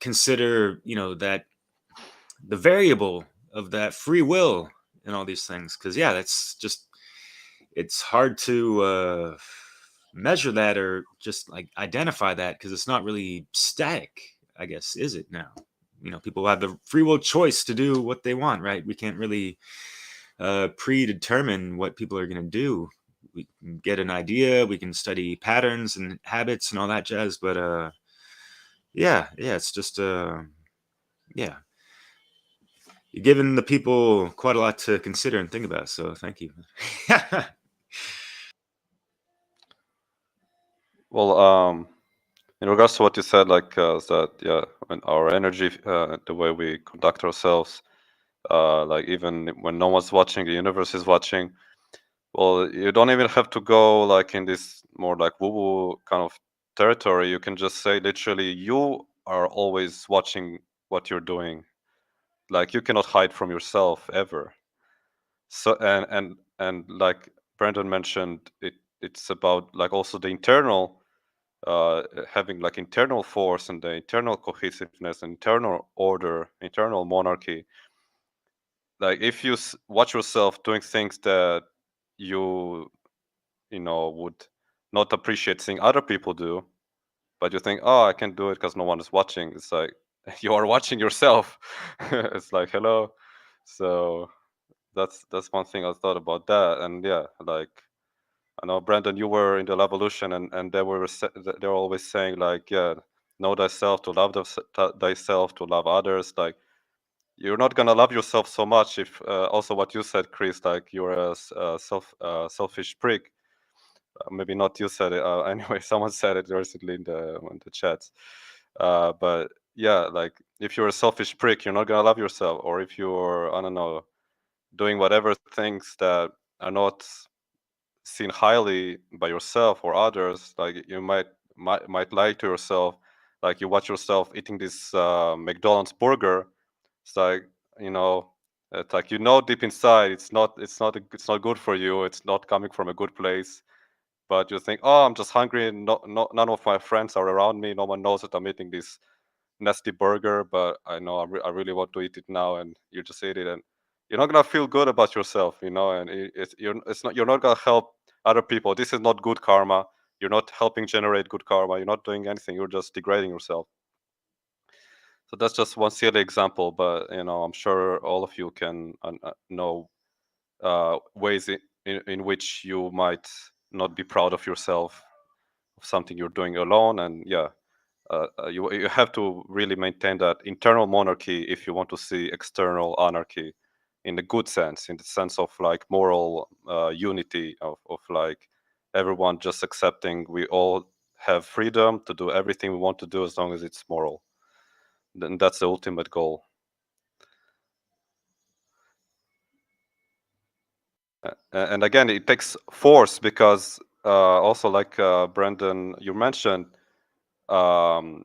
consider that the variable of that free will and all these things, because yeah, that's just, it's hard to measure that, or just like identify that, because it's not really static, I guess, is it now? People have the free will choice to do what they want, right? We can't really predetermine what people are going to do. We can get an idea, we can study patterns and habits and all that jazz, but yeah, it's just yeah, you're giving the people quite a lot to consider and think about, so thank you.
Well, in regards to what you said, like is that yeah, when our energy, the way we conduct ourselves, like even when no one's watching, the universe is watching. Well, you don't even have to go like in this more like woo-woo kind of territory. You can just say literally, you are always watching what you're doing. Like you cannot hide from yourself ever. So and like Brandon mentioned, it's about like also the internal, having like internal force and the internal cohesiveness, internal order, internal monarchy. Like if you watch yourself doing things that you would not appreciate seeing other people do, but you think, oh, I can do it because no one is watching. It's like you are watching yourself. It's like hello. So that's one thing I thought about that. And yeah, like I know Brandon, you were in the evolution, and they were always saying like, yeah, know thyself, to love thyself, to love others. Like you're not gonna love yourself so much if also what you said, Chris, like you're a selfish prick. Maybe not you said it. Anyway, someone said it recently in the chats. But yeah, like if you're a selfish prick, you're not gonna love yourself. Or if you're, I don't know, doing whatever things that are not seen highly by yourself or others, like you might lie to yourself. Like you watch yourself eating this McDonald's burger. It's like you know. It's like deep inside, it's not good for you. It's not coming from a good place, but you think, oh, I'm just hungry, and none of my friends are around me. No one knows that I'm eating this nasty burger, but I know I really want to eat it now, and you just eat it, and you're not gonna feel good about yourself, and you're not gonna help other people. This is not good karma. You're not helping generate good karma. You're not doing anything. You're just degrading yourself. So that's just one silly example, but I'm sure all of you can know ways in which you might not be proud of yourself, of something you're doing alone. And yeah, you have to really maintain that internal monarchy if you want to see external anarchy in the good sense, in the sense of like moral unity, of like everyone just accepting we all have freedom to do everything we want to do as long as it's moral. Then that's the ultimate goal. And again, it takes force because also like Brandon, you mentioned, you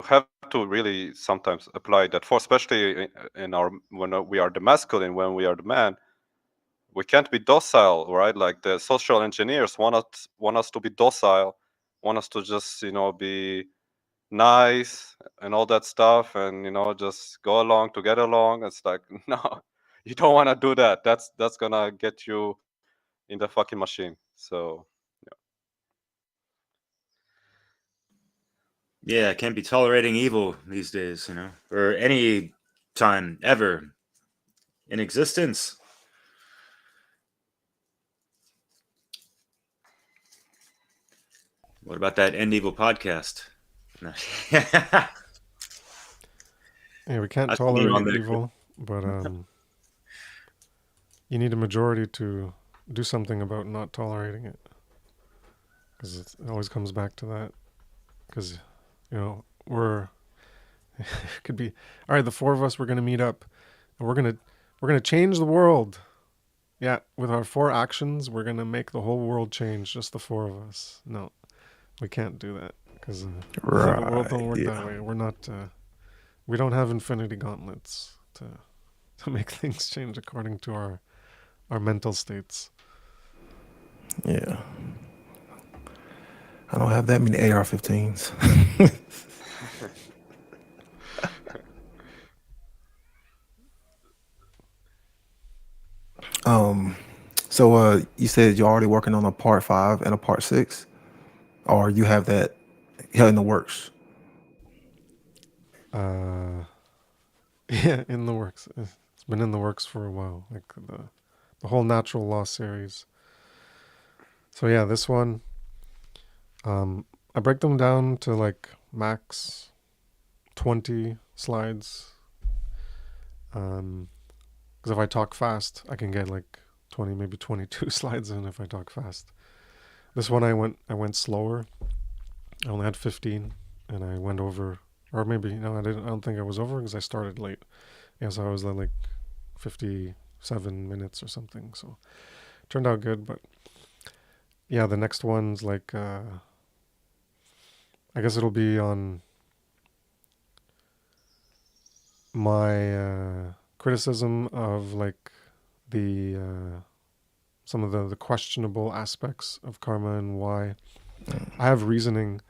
have to really sometimes apply that force, especially in our when we are the masculine, when we are the man. We can't be docile, right? Like the social engineers want us to be docile, want us to just be nice and all that stuff, and just go along to get along. It's like no, you don't want to do that. That's gonna get you in the fucking machine. So
Yeah, can't be tolerating evil these days, or any time ever in existence. What about that End Evil podcast? No.
Yeah, we can't
I saw you on
tolerate
there.
evil, but you need a majority to do something about not tolerating it. Because it always comes back to that. Because, we're it could be, all right, the four of us, we're going to meet up and we're going to change the world. Yeah, with our 4 actions, we're going to make the whole world change, just the 4 of us. No, we can't do that because the world don't work that way. We're not, we don't have infinity gauntlets to make things change according to our mental states.
Yeah. I don't have that many AR-15s. So you said you're already working on a part 5 and a part 6, or you have that in the works?
Yeah, in the works. It's been in the works for a while, like the whole natural law series. So yeah, this one, I break them down to like max 20 slides. Because if I talk fast, I can get like 20, maybe 22 slides in if I talk fast. This one I went slower. I only had 15, and I went over, or maybe no, I don't think I was over because I started late. Yeah, so I was like 57 minutes or something. So it turned out good, but yeah, the next one's like I guess it'll be on my criticism of like the some of the questionable aspects of karma and why. I have reasoning.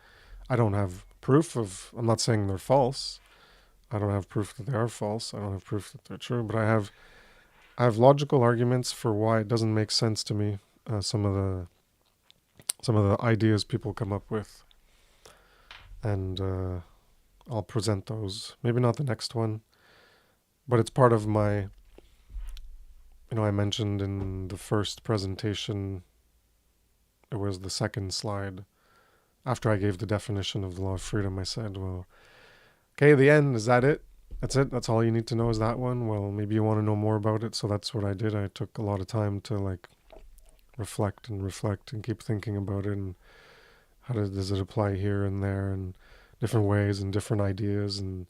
I don't have proof of, I'm not saying they're false. I don't have proof that they are false. I don't have proof that they're true, but I have logical arguments for why it doesn't make sense to me. Some of the ideas people come up with, and I'll present those. Maybe not the next one, but it's part of my. I mentioned in the first presentation. It was the second slide. After I gave the definition of the law of freedom, I said, well, okay, the end, is that it? That's it? That's all you need to know is that one? Well, maybe you want to know more about it, so that's what I did. I took a lot of time to like reflect and keep thinking about it, and how does it apply here and there, and different ways and different ideas, and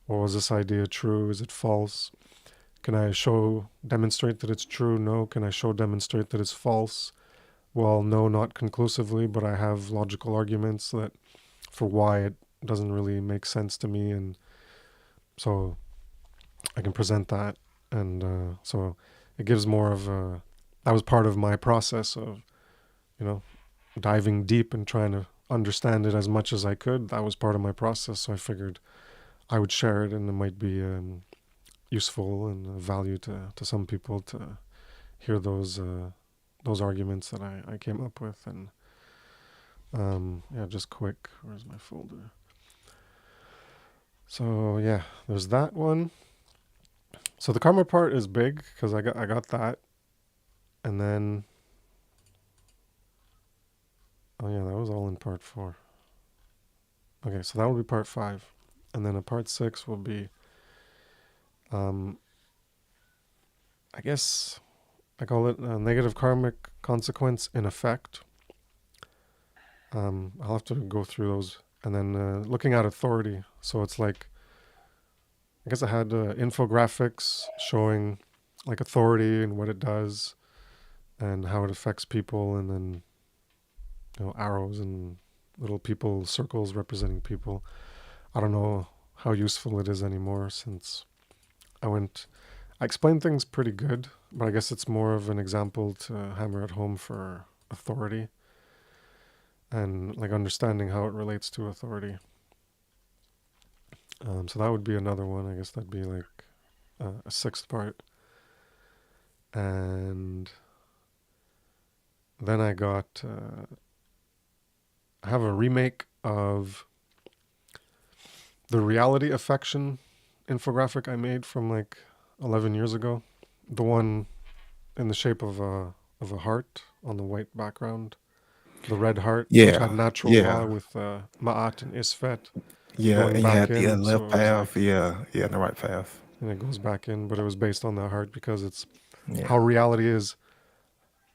what was this idea true? Is it false? Can I demonstrate that it's true? No. Can I demonstrate that it's false? Well, no, not conclusively, but I have logical arguments that for why it doesn't really make sense to me, and so I can present that, and so it gives more of a. That was part of my process of, diving deep and trying to understand it as much as I could. That was part of my process, so I figured I would share it, and it might be useful and of value to some people to hear those arguments that I came up with. And yeah, just quick, where's my folder? So yeah, there's that one. So the karma part is big because I got that, and then oh yeah, that was all in part 4. Okay, so that will be part 5, and then a part 6 will be I guess I call it a negative karmic consequence in effect. I'll have to go through those, and then looking at authority. So it's like, I guess I had infographics showing like authority and what it does and how it affects people, and then arrows and little people circles representing people. I don't know how useful it is anymore since I explained things pretty good, but I guess it's more of an example to hammer at home for authority and like understanding how it relates to authority. So that would be another one. I guess that'd be like a 6th part. And then I have a remake of the reality affection infographic I made from like 11 years ago. The one in the shape of a heart on the white background. The red heart, which had natural law with Ma'at and Isfet.
Yeah,
going
and you
back
had the
in,
left
so it was
path.
like,
Yeah, the right path.
and it goes back in, but it was based on the heart because it's how reality is,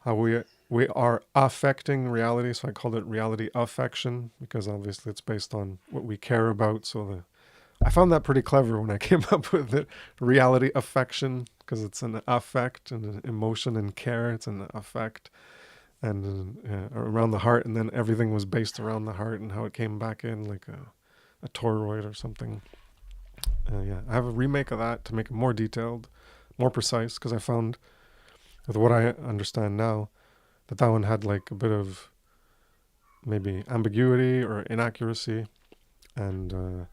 how we are affecting reality. So I called it reality affection because obviously it's based on what we care about. So I found that pretty clever when I came up with it. Reality affection, because it's an affect and an emotion and care. It's an affect and around the heart, and then everything was based around the heart and how it came back in like a toroid or something. Yeah, I have a remake of that to make it more detailed, more precise, because I found with what I understand now that one had like a bit of maybe ambiguity or inaccuracy, and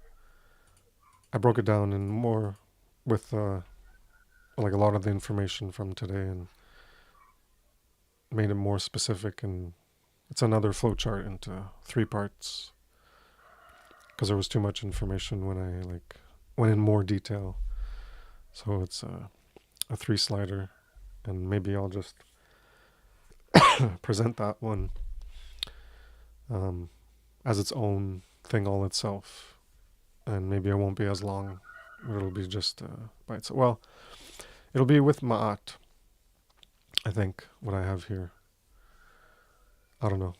I broke it down in more with like a lot of the information from today and made it more specific. And it's another flowchart into 3 parts because there was too much information when I like went in more detail. So it's a 3 slider, and maybe I'll just present that one as its own thing all itself, and maybe it won't be as long. It'll be just by itself. Well, it'll be with Ma'at, I think, what I have here. I don't know.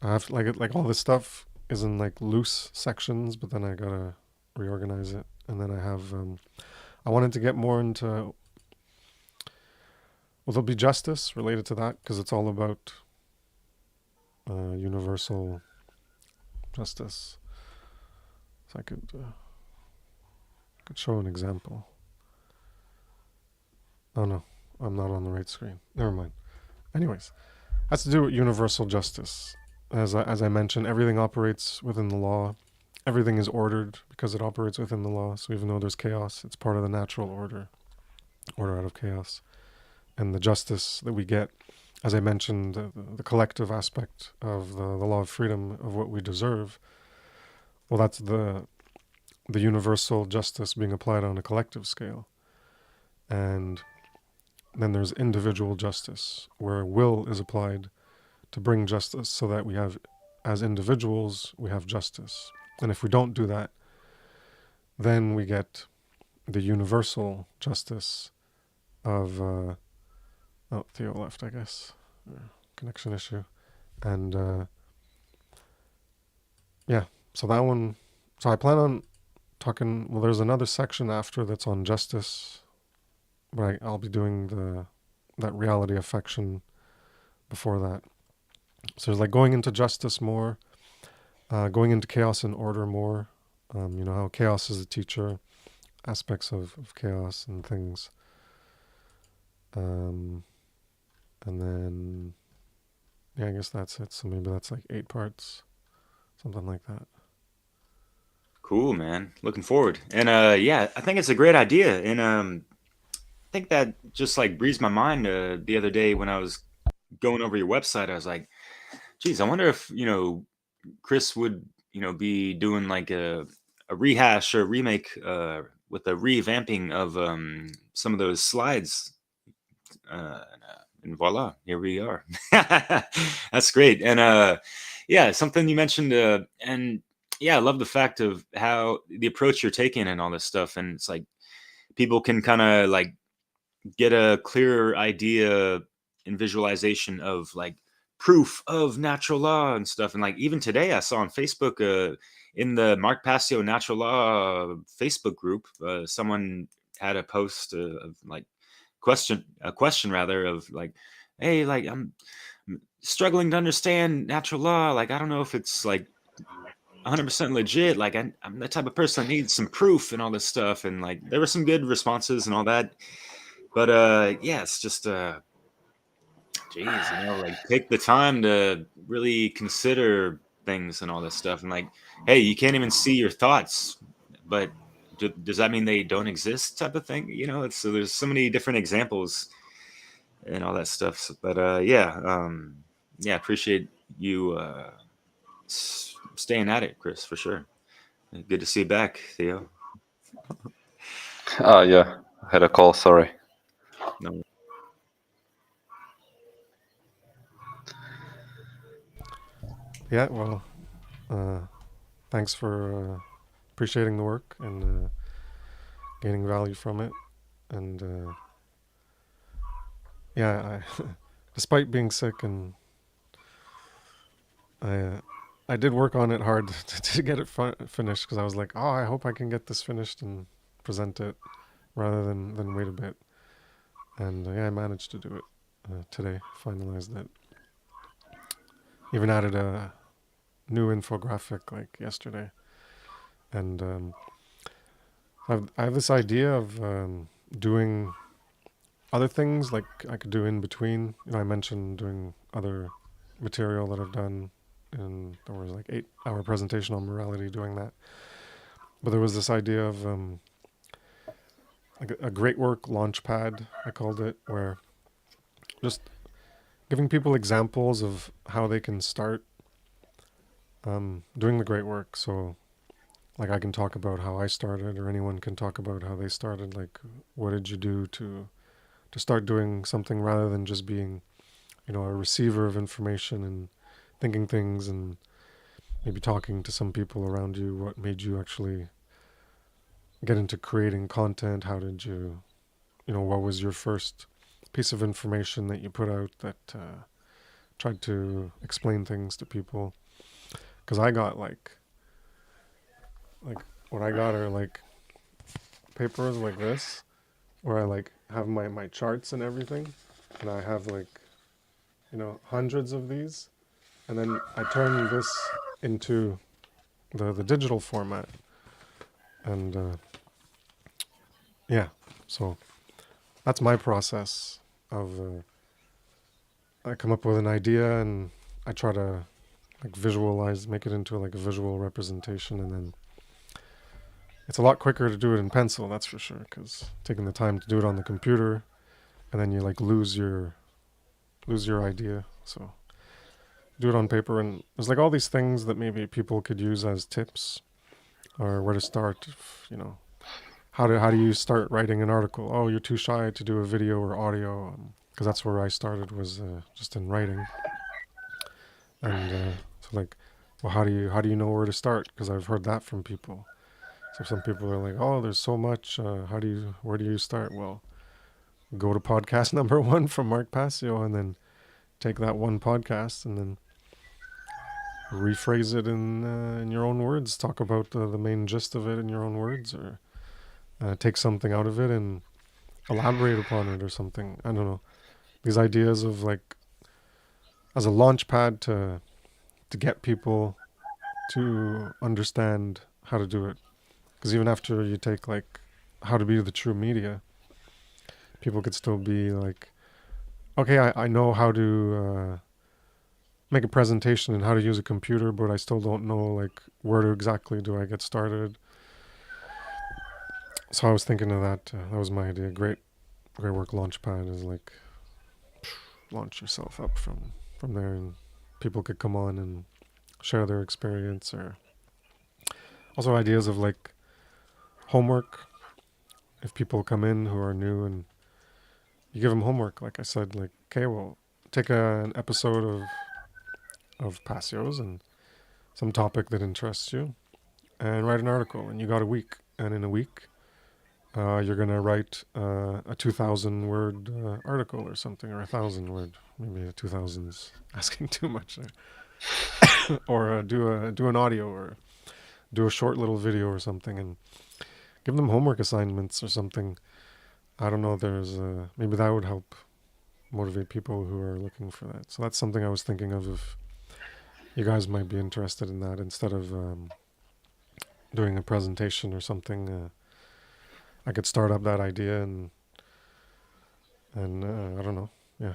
I have like all this stuff is in like loose sections, but then I gotta reorganize it. And then I have I wanted to get more into, well, there'll be justice related to that because it's all about universal justice. So I could show an example. Oh no, I'm not on the right screen. Never mind. Anyways, has to do with universal justice. As I mentioned, everything operates within the law. Everything is ordered because it operates within the law. So even though there's chaos, it's part of the natural order out of chaos. And the justice that we get, as I mentioned, the collective aspect of the law of freedom of what we deserve, well, that's the universal justice being applied on a collective scale. And then there's individual justice, where will is applied to bring justice so that we have, as individuals, we have justice. And if we don't do that, then we get the universal justice of, oh, Theo left, I guess. Connection issue. And yeah, so that one, so I plan on talking, well, there's another section after that's on justice, but I'll be doing that reality affection before that. So there's like going into justice more, going into chaos and order more. You know, how chaos is a teacher, aspects of chaos and things. And then, yeah, I guess that's it. So maybe that's like 8 parts, something like that.
Cool, man. Looking forward. And yeah, I think it's a great idea. And I think that just like breezed my mind the other day when I was going over your website. I was like, geez, I wonder if, Chris would, be doing like a rehash or remake with a revamping of some of those slides. And voila, here we are. That's great. And yeah, something you mentioned, and yeah, I love the fact of how the approach you're taking and all this stuff. And it's like people can kind of like get a clearer idea and visualization of like proof of natural law and stuff. And like even today I saw on Facebook in the Mark Passio natural law Facebook group, someone had a post of like a question rather of like, hey, like I'm struggling to understand natural law. Like, I don't know if it's like 100% legit. Like I'm the type of person that needs some proof and all this stuff. And like, there were some good responses and all that. But yeah, it's just geez, like take the time to really consider things and all this stuff. And like, hey, you can't even see your thoughts, but does that mean they don't exist? Type of thing. It's so there's so many different examples and all that stuff. But yeah, appreciate you staying at it, Chris, for sure. Good to see you back, Theo.
Yeah, I had a call. Sorry.
No.
Yeah, well, thanks for appreciating the work and gaining value from it. And yeah, despite being sick, and I did work on it hard to get it finished, because I was like, oh, I hope I can get this finished and present it rather than wait a bit. And yeah, I managed to do it today. Finalized it. Even added a new infographic like yesterday. And I have this idea of doing other things like I could do in between. I mentioned doing other material that I've done, and there was like 8-hour presentation on morality doing that. But there was this idea of like a great work launch pad, I called it, where just giving people examples of how they can start doing the great work. So like I can talk about how I started, or anyone can talk about how they started. Like, what did you do to start doing something, rather than just being, a receiver of information and thinking things and maybe talking to some people around you. What made you actually get into creating content? How did you, what was your first piece of information that you put out that tried to explain things to people? Because I got like what I got are like papers like this, where I like have my charts and everything, and I have like, hundreds of these, and then I turn this into the digital format, and yeah, so that's my process of I come up with an idea, and I try to like visualize, make it into like a visual representation, and then it's a lot quicker to do it in pencil, that's for sure, because taking the time to do it on the computer, and then you like lose your idea. So do it on paper, and there's like all these things that maybe people could use as tips, or where to start. How do you start writing an article? Oh, you're too shy to do a video or audio, because that's where I started, was just in writing. And so like, well, how do you know where to start? Because I've heard that from people. So some people are like, oh, there's so much. Where do you start? Well, go to podcast number 1 from Mark Passio, and then take that one podcast and then rephrase it in your own words. Talk about the main gist of it in your own words, or take something out of it and elaborate upon it or something. I don't know. These ideas of like, as a launch pad to get people to understand how to do it. Because even after you take like how to be the true media, people could still be like, okay, I know how to make a presentation and how to use a computer, but I still don't know like where exactly do I get started. So I was thinking of that. That was my idea. Great work launchpad is like launch yourself up from there, and people could come on and share their experience, or also ideas of like homework. If people come in who are new and you give them homework, like I said, like, okay, well, take an episode of Passio's and some topic that interests you, and write an article, and you got a week. And in a week, you're going to write a 2,000 word article or something, or 1,000 word. Maybe a 2,000's asking too much there. Or do an audio, or do a short little video or something, and give them homework assignments or something. I don't know. There's maybe that would help motivate people who are looking for that. So that's something I was thinking of, if you guys might be interested in that, instead of doing a presentation or something. I could start up that idea, and I don't know. Yeah,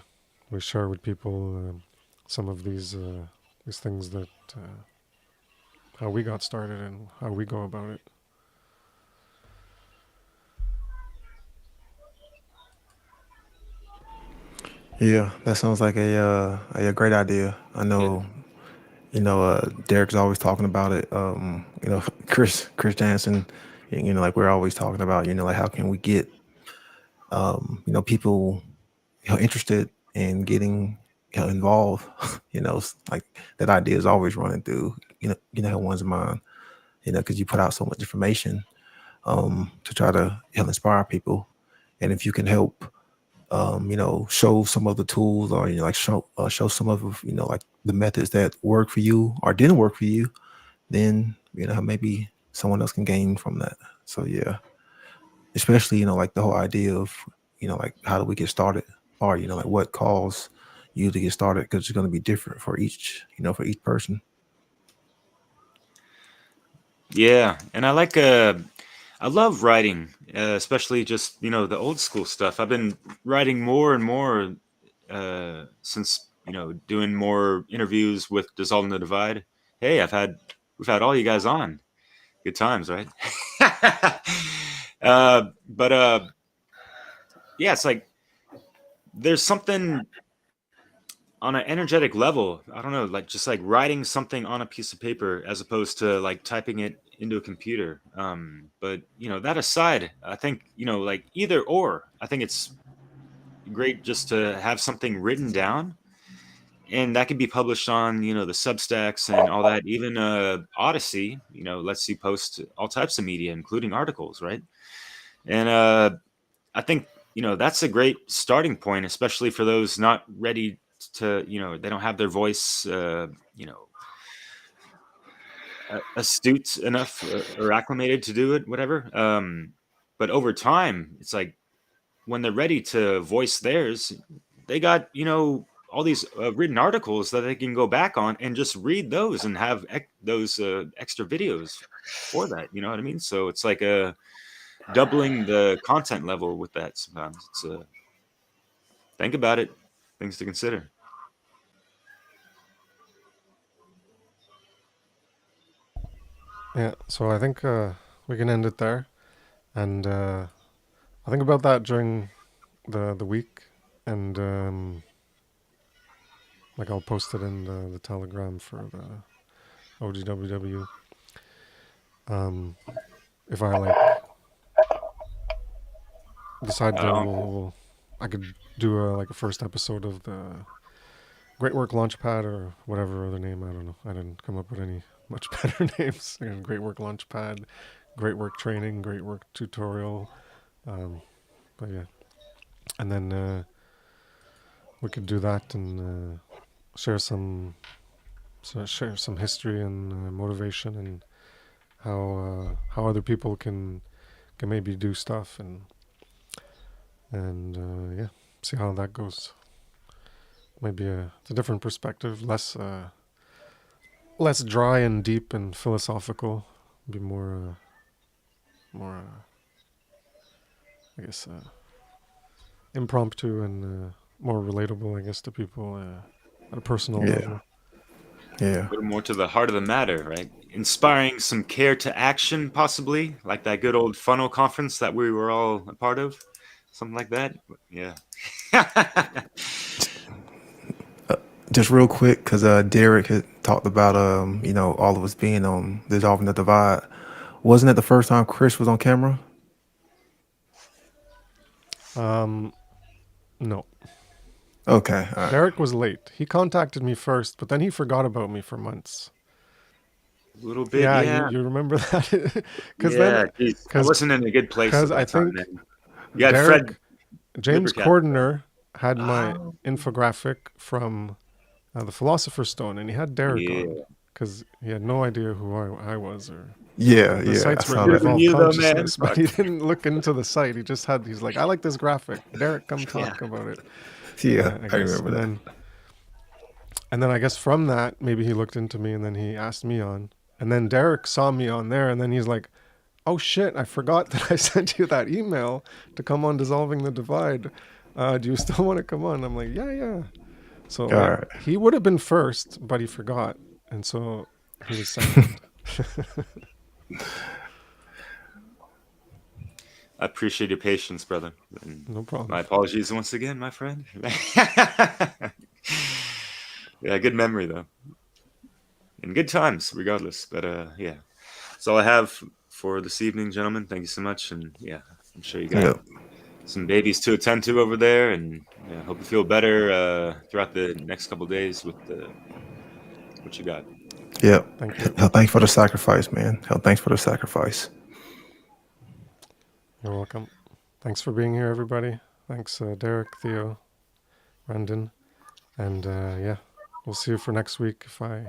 we share with people some of these things that how we got started and how we go about it.
Yeah, that sounds like a great idea. I know, Derek's always talking about it. Chris Jansen, like we're always talking about, like how can we get, people, interested in getting, involved. Like that idea is always running through, one's mind, because you put out so much information to try to inspire people, and if you can help show some of the tools, or like show some of like the methods that work for you or didn't work for you, then maybe someone else can gain from that. So yeah, especially like the whole idea of like how do we get started, or like what caused you to get started, because it's going to be different for each person.
Yeah, and I love writing, especially just the old school stuff. I've been writing more and more since doing more interviews with Dissolving the Divide. Hey, we've had all you guys on. Good times, right? But yeah, it's like there's something on an energetic level. I don't know, like just like writing something on a piece of paper as opposed to like typing it into a computer. But that aside, I think like either or. I think it's great just to have something written down, and that can be published on the Substacks and all that. Even Odyssey lets you post all types of media, including articles, right? And I think that's a great starting point, especially for those not ready to they don't have their voice astute enough or acclimated to do it, whatever. But over time, it's like when they're ready to voice theirs, they got all these written articles that they can go back on and just read those and have those extra videos for that. You know what I mean? So it's like doubling the content level with that. Sometimes it's think about it, things to consider.
Yeah, so I think we can end it there. And I think about that during the week, and like I'll post it in the Telegram for the OGWW. If I like decide to, I could do like a first episode of the Great Work Launchpad or whatever other name. I don't know. I didn't come up with any much better names. Great Work Launchpad, Great Work Training, Great Work Tutorial. But yeah, and then we could do that and share some history and motivation, and how other people can maybe do stuff, and yeah, see how that goes. Maybe it's a different perspective, less dry and deep and philosophical, be more I guess impromptu and more relatable, I guess, to people at a personal level.
Yeah.
A little more to the heart of the matter, right? Inspiring some care to action, possibly, like that good old funnel conference that we were all a part of. Something like that. Yeah.
Just real quick, because Derek had talked about all of us being on Dissolving the Divide. Wasn't it the first time Chris was on camera?
No.
Okay. All right.
Derek was late. He contacted me first, but then he forgot about me for months.
A little bit, yeah.
You remember that?
I wasn't in a good place.
Because I think
Derek,
James Cordner had my infographic from the Philosopher's Stone, and he had Derek on because he had no idea who I was, or the sites were Evolved Consciousness, but he didn't look into the site. He's like, I like this graphic. Derek, come talk about it.
Yeah, I remember that.
And then I guess from that, maybe he looked into me, and then he asked me on. And then Derek saw me on there, and then he's like, oh shit, I forgot that I sent you that email to come on Dissolving the Divide. Do you still want to come on? I'm like, yeah. So he would have been first, but he forgot. And so he was second.
I appreciate your patience, brother. And
no problem.
My apologies once again, my friend. Yeah, good memory, though. And good times, regardless. But yeah, that's all I have for this evening, gentlemen. Thank you so much. And yeah, I'm sure you got some babies to attend to over there. And hope you feel better throughout the next couple of days with what you got.
Yeah. Thank you. Hell, thanks for the sacrifice, man. Thanks for the sacrifice.
You're welcome. Thanks for being here, everybody. Thanks, Derek, Theo, Brendan. And yeah, we'll see you for next week if I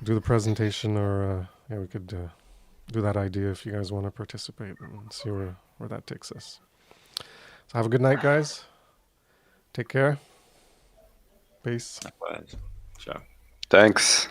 do the presentation, or yeah, we could do that idea if you guys want to participate and see where that takes us. So have a good night, guys. Take care. Peace.
Likewise. Ciao.
Thanks.